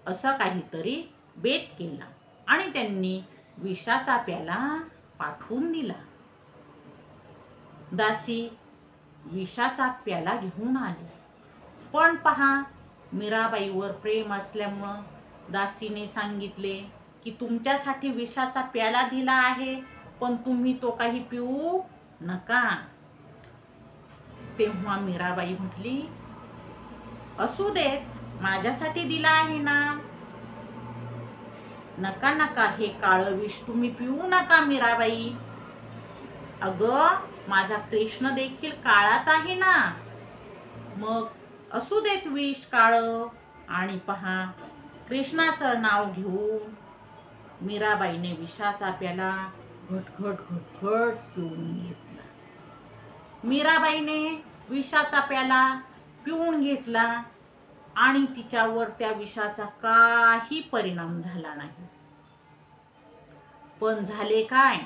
असं काहीतरी बेत केला आणि त्यांनी विषाचा प्याला पाठवून दिला. दासी विषाचा प्याला घेऊन आली, पण पहा मीराबाईवर प्रेम असल्यामुळं दासीने सांगितले की तुमच्यासाठी विषाचा प्याला दिला आहे, पण तुम्ही तो काही पिऊ नका. तेव्हा मीराबाई म्हटली, असू देत, माझ्यासाठी दिला आहे ना. नका नका, हे काळं विष तुम्ही पिऊ नका मीराबाई. अगं, माझा कृष्ण देखील काळाच आहे ना. मग असू देत विष काळं. आणि पहा, कृष्णाचं नाव घेऊन मीराबाईने विषाचा प्याला घटघट घटघट पिऊन घेतला. मीराबाईने विषाचा प्याला पिऊन घेतला आणि तिच्यावर त्या विषाचा काही परिणाम झाला नाही. पण झाले काय,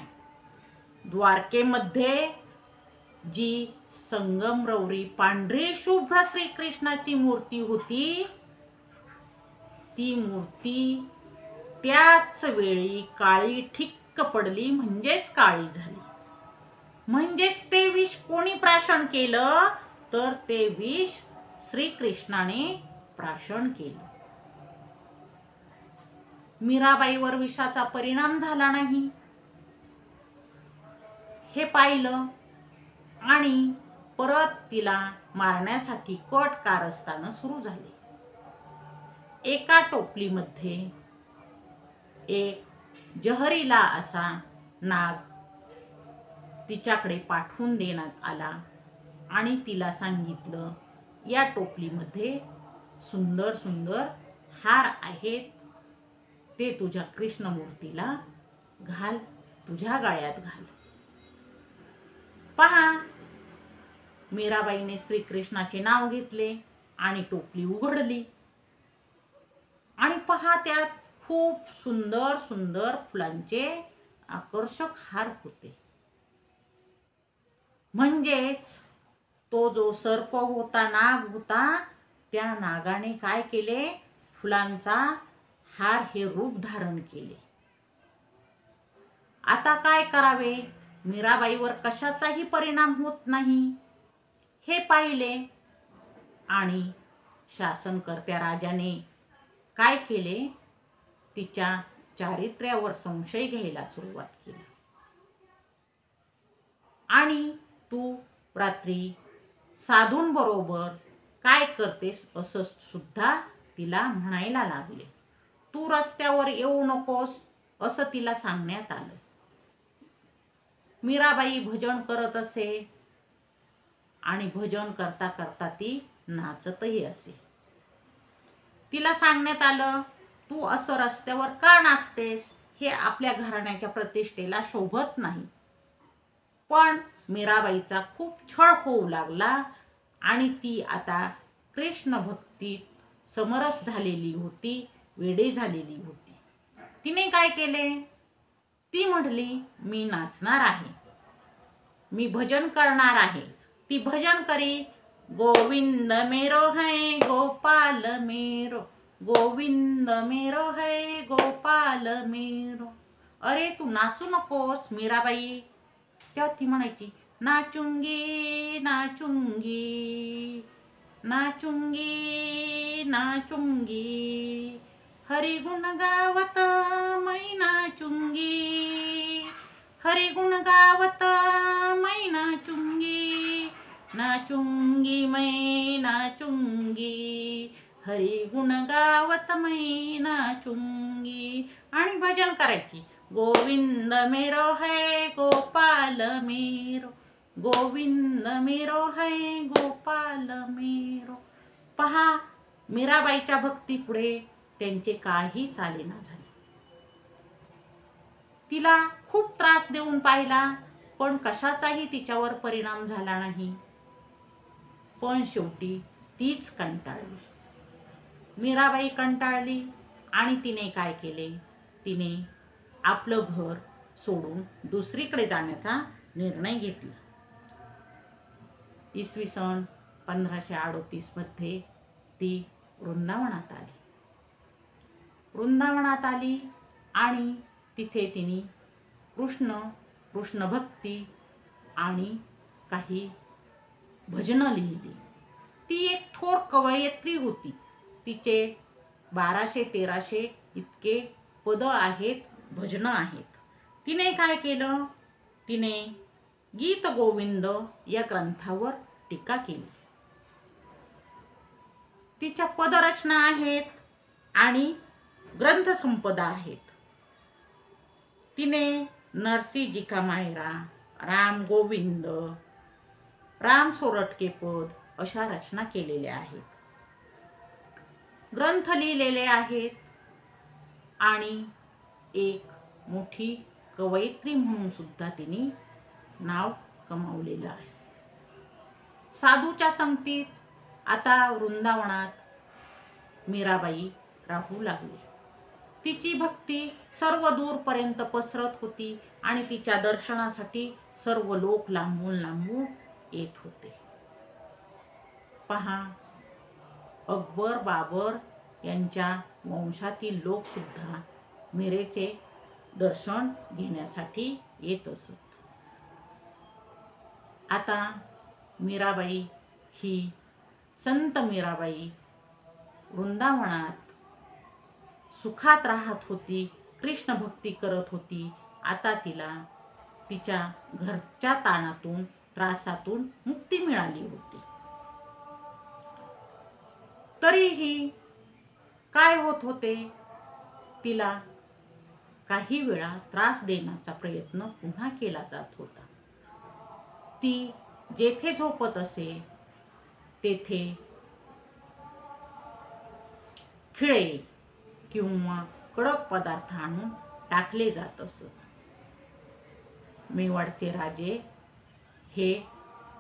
द्वारकेमध्ये जी संगमरवरी पांढरी शुभ्र श्रीकृष्णाची मूर्ती होती, ती मूर्ती त्याच वेळी काळी ठिक्क पडली, म्हणजेच काळी झाली. म्हणजेच ते विष कोणी प्राशन केलं, तर ते विष श्रीकृष्णाने प्राशन केलं. मीराबाईवर विषाचा परिणाम झाला नाही हे पाहिलं आणि परत तिला मारण्यासाठी कट कारस्थान सुरू झाले. एका टोपलीमध्ये एक जहरीला असा नाग तिच्याकडे पाठवून देण्यात आला आणि तिला सांगितलं, या टोपलीमध्ये सुंदर सुंदर हार आहेत, ते तुझ्या कृष्णमूर्तीला घाल, तुझ्या गळ्यात घाल. पहा, मीराबाईने श्रीकृष्णाचे नाव घेतले आणि टोपली उघडली आणि पहा, त्यात खूप सुंदर सुंदर फुलांचे आकर्षक हार होते. म्हणजेच तो जो सर्प होता, नाग होता, त्या नागाने काय केले, फुलांचा हार हे रूप धारण केले. आता काय करावे, मीराबाईवर कशाचाही परिणाम होत नाही हे पाहिले आणि शासनकर्त्या राजाने काय केले, तिच्या चारित्र्यावर संशय घ्यायला सुरुवात केली. आणि तू रात्री साधूंबरोबर काय करतेस असं सुद्धा तिला म्हणायला लागले. तू रस्त्यावर येऊ नकोस असं तिला सांगण्यात आलं. मीराबाई भजन करत असे आणि भजन करता करता ती नाचतही असे. तिला सांगण्यात आलं, तू असं रस्त्यावर का नाचतेस, हे आपल्या घराण्याच्या प्रतिष्ठेला शोभत नाही. पण मीराबाईचा खूप छळ होऊ लागला आणि ती आता कृष्ण भक्तीत समरस झालेली होती, वेडे झालेली होती. तिने काय केले, ती म्हटली, मी नाचणार आहे, मी भजन करणार आहे. ती भजन करी, गोविंद मेरो है गोपाल मेरो, गोविंद मेरो है गोपाल मेरो. अरे तू नाचू नकोस मीराबाई. तेव्हा ती म्हणायची, नाचूंगी नाचूंगी नाचूंगी नाचूंगी, हरि गुण गावत मै नाचूंगी, हरि गुण गावत मै नाचूंगी, नाचूंगी मै नाचूंगी, हरि गुण गावत मै नाचूंगी. आणि भजन करायची, गोविंद मेरो है गोपाल मेरो, गोविंद मेरो है गोपाल मेरो. पहा, मीराबाईच्या भक्तीपुढे त्यांचे काही चालेना झाले. तिला खूप त्रास देऊन पाहिला, पण कशाचाही तिच्यावर परिणाम झाला नाही. पण शेवटी तीच कंटाळली. मीराबाई कंटाळली आणि तिने काय केले, तिने आपलं घर सोडून दुसरीकडे जाण्याचा निर्णय घेतला. इसवी सन 1538 मध्ये ती वृंदावनात आली. वृंदावनात आली आणि तिथे तिने कृष्ण भक्ती आणि काही भजनं लिहिली. ती एक थोर कवयित्री होती. तिचे 1200-1300 इतके पद आहेत, भजनं आहेत. तिने काय केलं? तिने गीत गोविंद या ग्रंथावर टीका केली. तिच्या पदरचना आहेत आणि ग्रंथसंपदा आहेत. तिने नरसी जी का मायरा, राम गोविंद, राम सोरठके पद अशा रचना केलेल्या आहेत. ग्रंथ लिहिलेले आहेत आणि एक मोठी कवयित्री म्हणून सुद्धा तिने नाव कमावलेलं आहे. साधूच्या संगतीत आता वृंदावनात मीराबाई राहू लागली. तिची भक्ती सर्व दूरपर्यंत पसरत होती आणि तिच्या दर्शनासाठी सर्व लोक लांबून लांबून येत होते. पहा, अकबर बाबर यांच्या वंशातील लोक सुद्धा मीरेचे दर्शन घेण्यासाठी येत असत. आता मीराबाई ही संत मीराबाई वृंदावनात सुखात राहत होती, कृष्ण भक्ती करत होती. आता तिला तिच्या घरच्या ताणातून, त्रासातून मुक्ती मिळाली होती. तरीही काय होत होते? तिला काही वेळा त्रास देण्याचा प्रयत्न पुन्हा केला जात होता. ती जेथे झोपत असे तेथे खिळे किंवा कडक पदार्थ आणून टाकले जात असत. मेवाडचे राजे हे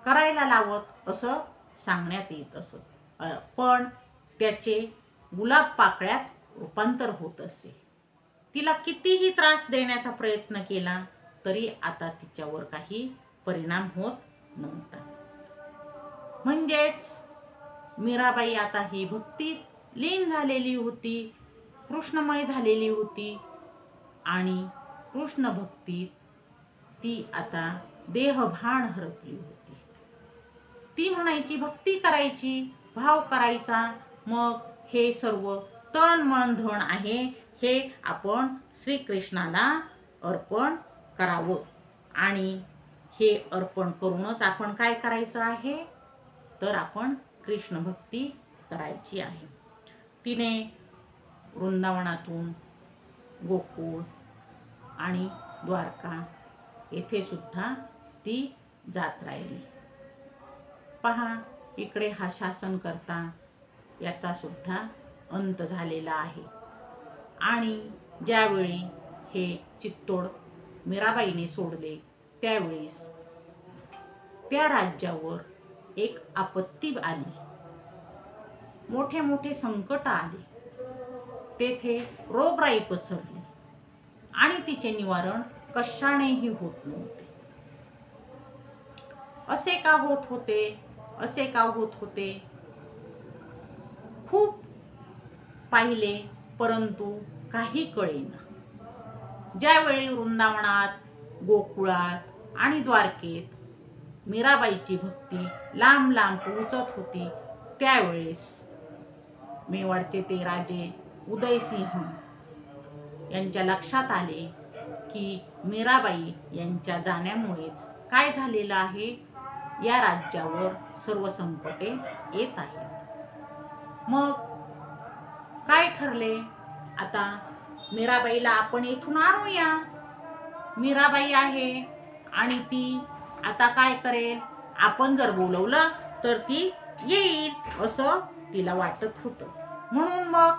करायला लावत असं सांगण्यात येत असत, पण त्याचे गुलाब पाकळ्यात रूपांतर होत असे. तिला कितीही त्रास देण्याचा प्रयत्न केला तरी आता तिच्यावर काही परिणाम होत नव्हता. म्हणजेच मीराबाई आता ही भक्तीत लीन झालेली होती, कृष्णमय झालेली होती आणि कृष्ण भक्तीत ती आता देहभान हरपली होती. ती म्हणायची भक्ती करायची, भाव करायचा, मग हे सर्व तन मन धन आहे हे आपण श्रीकृष्णाला अर्पण करावं आणि हे अर्पण करूनच आपण काय करायचं आहे, तर आपण कृष्ण भक्ती करायची आहे. तिने वृंदावनातून गोकुळ आणि द्वारका येथे सुद्धा ती जात राहिली. पहा, इकडे हा शासनकर्ता याचा सुद्धा अंत झालेला आहे आणि ज्यावेळी हे चित्तोड मीराबाईने सोडले त्यावेळेस त्या राज्यावर एक आपत्ती आली, मोठे मोठे संकट आले, तेथे रोगराई पसरली आणि तिचे निवारण कशानेही होत नव्हते. असे का होत होते? असे का होत होते? खूप पाहिले परंतु काही कळेना. ज्यावेळी वृंदावनात, गोकुळात आणि द्वारकेत मीराबाईची भक्ती लांब लांब पोहोचत होती त्यावेळेस मेवाडचे ते राजे उदयसिंह यांच्या लक्षात आले की मीराबाई यांच्या जाण्यामुळेच काय झालेलं आहे, या राज्यावर सर्व संकटे येत आहेत. मग काय ठरले? आता मीराबाईला आपण इथून आणूया. मीराबाई आहे आणि ती आता काय करेल, आपण जर बोलवलं तर ती येईल असं तिला वाटत होतं. म्हणून मग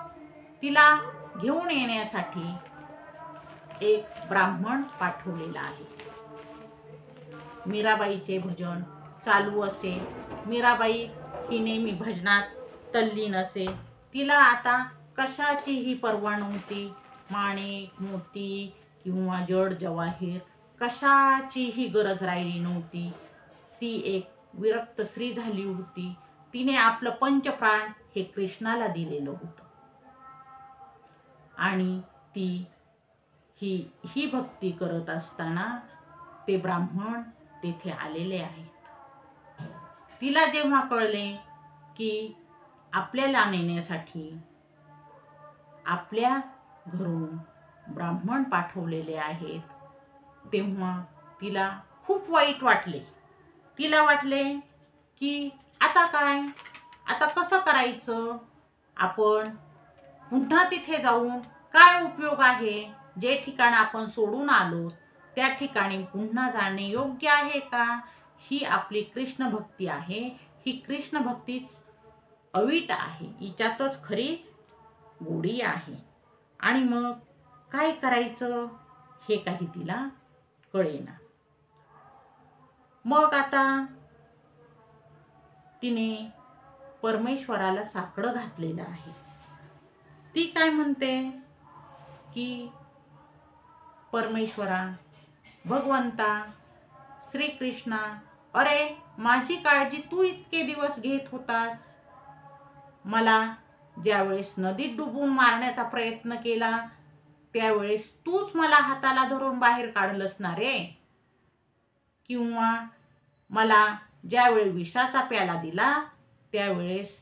तिला घेऊन येण्यासाठी एक ब्राह्मण पाठवलेला आहे. मीराबाईचे भजन चालू असे. मीराबाई ही नेहमी भजनात तल्लीन असे. तिला आता कशाचीही पर्वा नव्हती. माणिक मोती किंवा जड जवाहीर कशाचीही गरज राहिली नव्हती. ती एक विरक्त स्त्री झाली होती. तिने आपलं पंचप्राण हे कृष्णाला दिलेलं होतं आणि ती ही भक्ती करत असताना ते ब्राह्मण तेथे आलेले आहेत. तिला जेव्हा कळले की आपल्याला नेण्यासाठी आपल्या घरून ब्राह्मण पाठवलेले आहेत, तेव्हा तिला खूप वाईट वाटले. तिला वाटले की आता काय, आता कसं करायचं, आपण पुन्हा तिथे जाऊन काय उपयोग आहे, जे ठिकाण आपण सोडून आलो त्या ठिकाणी पुन्हा जाणे योग्य आहे का. ही आपली कृष्ण भक्ती आहे, ही कृष्ण भक्तीच अवीट आहे, हिच्यातच खरी गोडी आहे. आणि मग काय करायचं हे काही तिला कळेना. मग आता तिने परमेश्वराला साकडं घातलेलं आहे. ती काय म्हणते की परमेश्वरा, भगवंता, श्रीकृष्णा, अरे माझी काळजी तू इतके दिवस घेत होतास. मला ज्यावेळेस नदीत डुबून मारण्याचा प्रयत्न केला त्यावेळेस तूच मला हाताला धरून बाहेर काढलंस ना रे. किंवा मला ज्यावेळी विषाचा प्याला दिला त्यावेळेस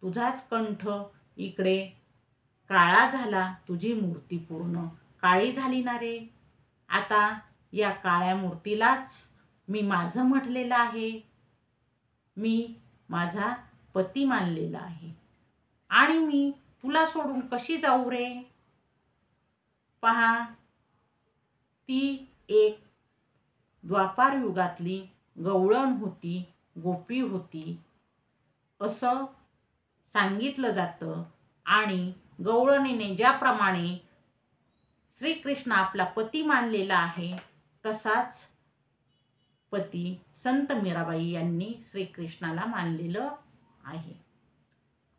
तुझाच कंठ इकडे काळा झाला, तुझी मूर्ती पूर्ण काळी झाली ना रे. आता या काळ्या मूर्तीलाच मी माझं म्हटलेलं आहे, मी माझा पती मानलेला आहे आणि मी तुला सोडून कशी जाऊ रे. पहा, ती एक द्वापार युगातली गवळण होती, गोपी होती असं सांगितलं जातं. आणि गवळणीने ज्याप्रमाणे श्रीकृष्ण आपला पती मानलेला आहे तसाच पती संत मीराबाई यांनी श्रीकृष्णाला मानलेलं आहे.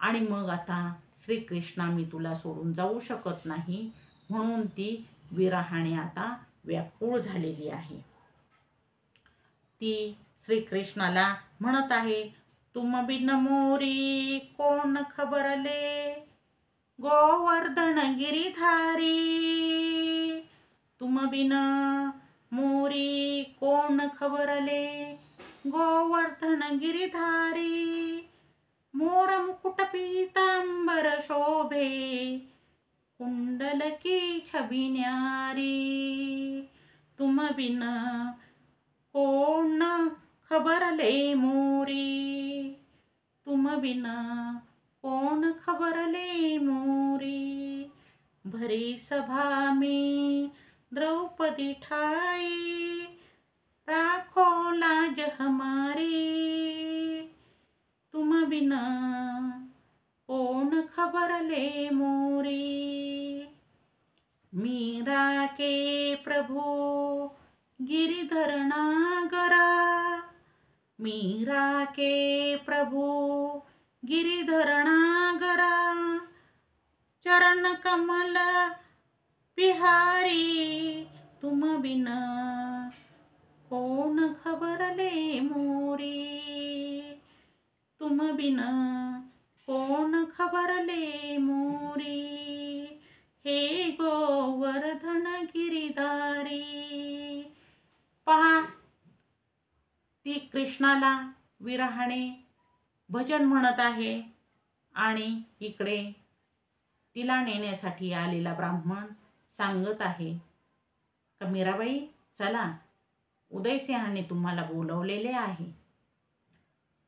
आणि मग आता श्रीकृष्णा, मी तुला सोडून जाऊ शकत नाही, म्हणून ती विरहाने आता व्याकुळ झालेली आहे. ती श्रीकृष्णाला म्हणत आहे, तुम बिन मोरी कोण खबरले, गोवर्धन गिरिधारी. तुम बिन मोरी कोण खबरले, गोवर्धन गिरिधारी. मोर मुकुट पीतांबर शोभे, कुंडल की छबी न्यारी. तुम बिन कोण खबरले मोरी, तुम बिन कोण खबरले मोरी. भरी सभा में द्रौपदी ठाई, राखो लाज हमारी. तुम बिन कोण खबरले मोरी. मीरा के प्रभु गिरिधर नागरा, मीरा के प्रभु गिरिधर नागरा. चरण कमल बिहारी, तुम बिन कोण खबरले मोरी. तुम बिन कोण खबरले मोरी. हे गोवर्धन गिरिधारी. पहा, ती कृष्णाला विरहाने भजन म्हणत आहे आणि इकडे तिला नेण्यासाठी आलेला ब्राह्मण सांगत आहे का मीराबाई चला, उदयसिंहाने तुम्हाला बोलवलेले आहे.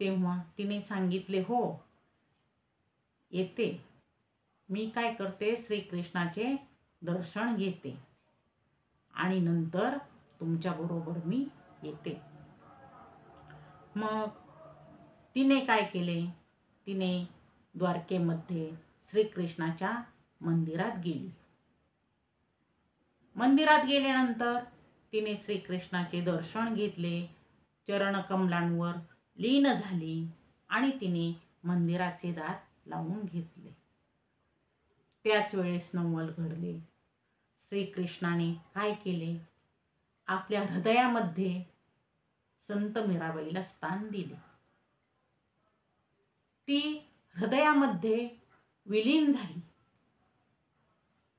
तेव्हा तिने सांगितले, हो येते. मी काय करते, श्रीकृष्णाचे दर्शन घेते आणि नंतर तुमच्याबरोबर मी येते. मग तिने काय केले, तिने द्वारकेमध्ये श्रीकृष्णाच्या मंदिरात गेली. मंदिरात गेल्यानंतर तिने श्रीकृष्णाचे दर्शन घेतले, चरणकमलांवर लीन झाली आणि तिने मंदिराचे दार लावून घेतले. त्याच वेळेस नवल घडले. श्रीकृष्णाने काय केले, आपल्या हृदयामध्ये संत मीराबाईला स्थान दिले. ती हृदयामध्ये विलीन झाली.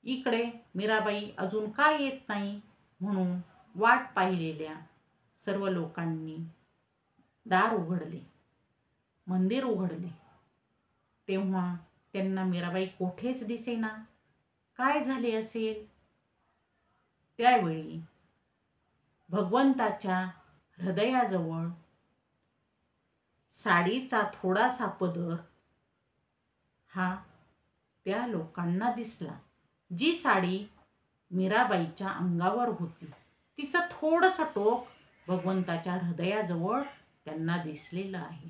इकडे मीराबाई अजून काय येत नाही म्हणून वाट पाहिलेल्या सर्व लोकांनी दार उघडले, मंदिर उघडले. तेव्हा त्यांना मीराबाई कोठेच दिसेना. काय झाले असेल? त्यावेळी भगवंताच्या हृदयाजवळ साडीचा थोडासा पदर हा त्या लोकांना दिसला. जी साडी मीराबाईच्या अंगावर होती तिचं थोडंसं टोक भगवंताच्या हृदयाजवळ त्यांना दिसलेलं आहे.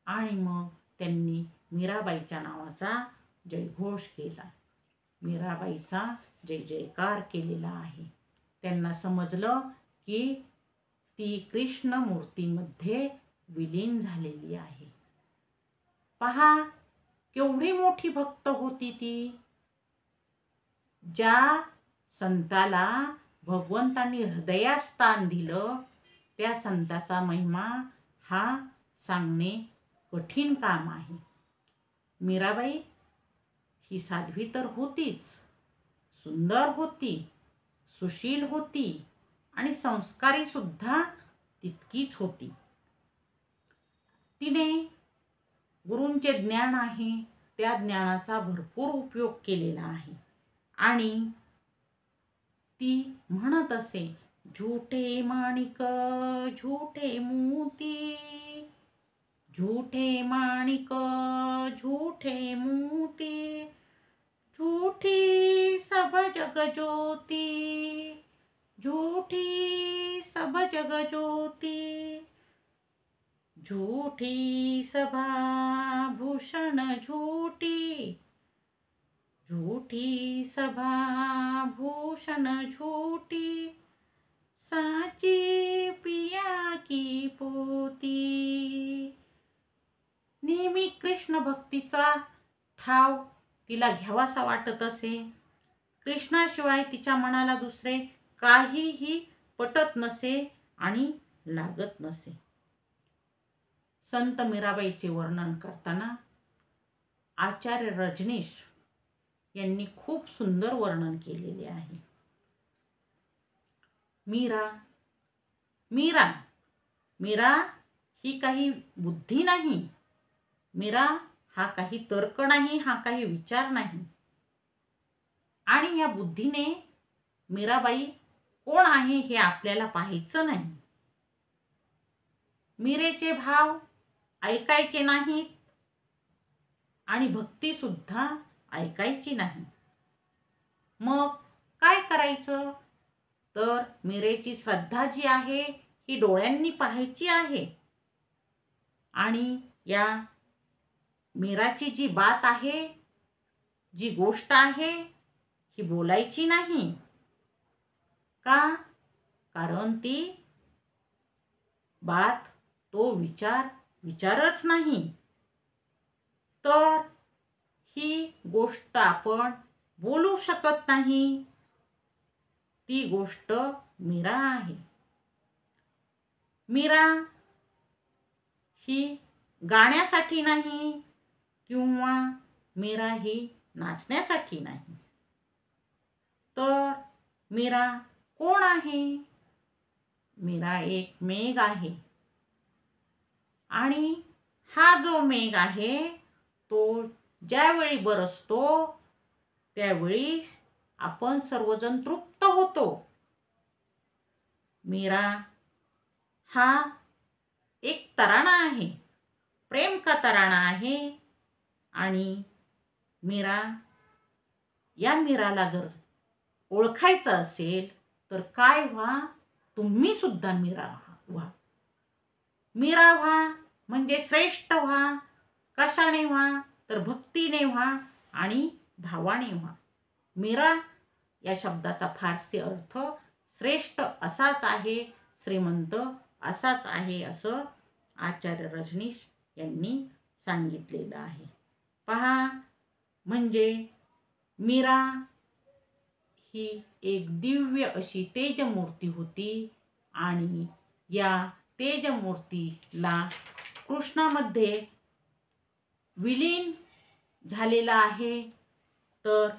आणि मग त्यांनी मीराबाईच्या नावाचा जयघोष केला. मीराबाईचा जय जयकार केलेला आहे. त्यांना समजलं की ती कृष्ण मूर्तीमध्ये विलीन झालेली आहे. पहा, केवढी मोठी भक्त होती ती. ज्या संताला भगवंतांनी हृदयात स्थान दिलं त्या संताचा महिमा हा सांगणे कठीण काम आहे. मीराबाई ही साध्वी तर होतीच, सुंदर होती, सुशील होती आणि संस्कारी सुद्धा तितकीच होती. तिने गुरूंचे ज्ञान आहे त्या ज्ञानाचा भरपूर उपयोग केलेला आहे. आणि ती म्हणत असे, झूठे माणिक झूठे मोती, झूठे माणिक झूठे मोती, झूठी सब जग ज्योति, झूठी सब जग ज्योति, झूठी सभा भूषण झूठी, झूठी सभा भूषण झूठी, साची पिया की पोती. नेहमी कृष्ण भक्तीचा ठाव तिला घ्यावासा वाटत असे. कृष्णाशिवाय तिच्या मनाला दुसरे काहीही पटत नसे आणि लागत नसे. संत मीराबाईचे वर्णन करताना आचार्य रजनीश यांनी खूप सुंदर वर्णन केलेले आहे. मीरा मीरा मीरा ही काही बुद्धी नाही, मीरा हा काही तर्क नाही, हा काही विचार नाही. आणि या बुद्धीने मीराबाई कोण आहे हे आपल्याला पाहायचं नाही. मीरेचे भाव ऐकायचे नाहीत आणि भक्ती सुद्धा ऐकायची नाही. मग काय करायचं? तर मीरेची श्रद्धा जी आहे ही डोळ्यांनी पाहायची आहे. आणि या मीराची जी बात आहे, जी गोष्ट आहे ही बोलायची नाही. का? कारण ती बात, तो विचारच नाही. तर ही गोष्ट आपण बोलू शकत नाही. ती गोष्ट मीरा आहे. मीरा ही गाण्यासाठी नाही किंवा मीरा ही नाचण्यासाठी नाही. तर मीरा कोण आहे? मीरा एक मेघ आहे. आणि हा जो मेघ आहे तो ज्यावेळी बरसतो त्यावेळी आपण सर्वजण तृप्त होतो. मीरा हा एक तराणा आहे, प्रेम का तराणा आहे. आणि या मीराला जर ओळखायचं असेल तर काय व्हा, तुम्ही सुद्धा मीरा व्हा. मीरा व्हा म्हणजे श्रेष्ठ व्हा. कशाने व्हा? तर भक्तीने व्हा आणि भावाने व्हा. मीरा या शब्दाचा फारसी अर्थ श्रेष्ठ असाच आहे, श्रीमंत असाच आहे असं आचार्य रजनीश यांनी सांगितलेलं आहे. पहा, म्हणजे मीरा ही एक दिव्य अशी तेजमूर्ती होती. आणि या तेजमूर्तीला कृष्णामध्ये विलीन झालेला आहे. तर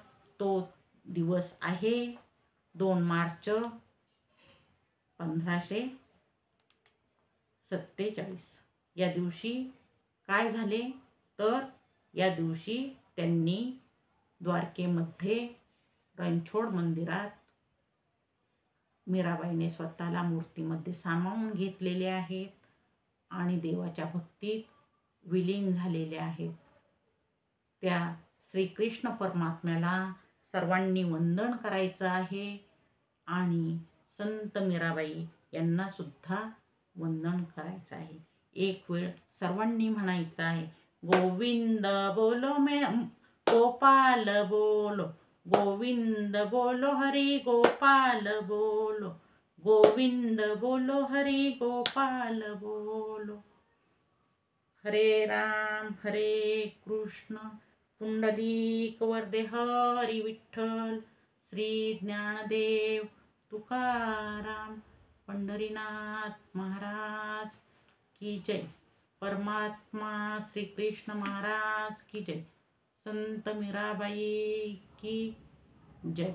तो दिवस आहे 2 मार्च 1547. या दिवशी काय झाले? तर या दिवशी त्यांनी द्वारकेमध्ये रणछोड मंदिरात मीराबाईने स्वतःला मूर्तीमध्ये सामावून घेतलेले आहेत आणि देवाच्या भक्तीत विलीन झालेले आहेत. त्या श्रीकृष्ण परमात्म्याला सर्वांनी वंदन करायचं आहे आणि संत मीराबाई यांना सुद्धा वंदन करायचं आहे. एक वेळ सर्वांनी म्हणायचं आहे, गोविंद बोलो गोपाल बोलो, गोविंद बोलो हरी गोपाल बोलो, गोविंद बोलो हरी गोपाल बोलो. हरे राम हरे कृष्ण पुंडलिक वरदे हरी विठ्ठल. श्री ज्ञानदेव तुकाराम पंढरीनाथ महाराज की जय. परमात्मा श्री कृष्ण महाराज की जय. संत मीराबाई की जय.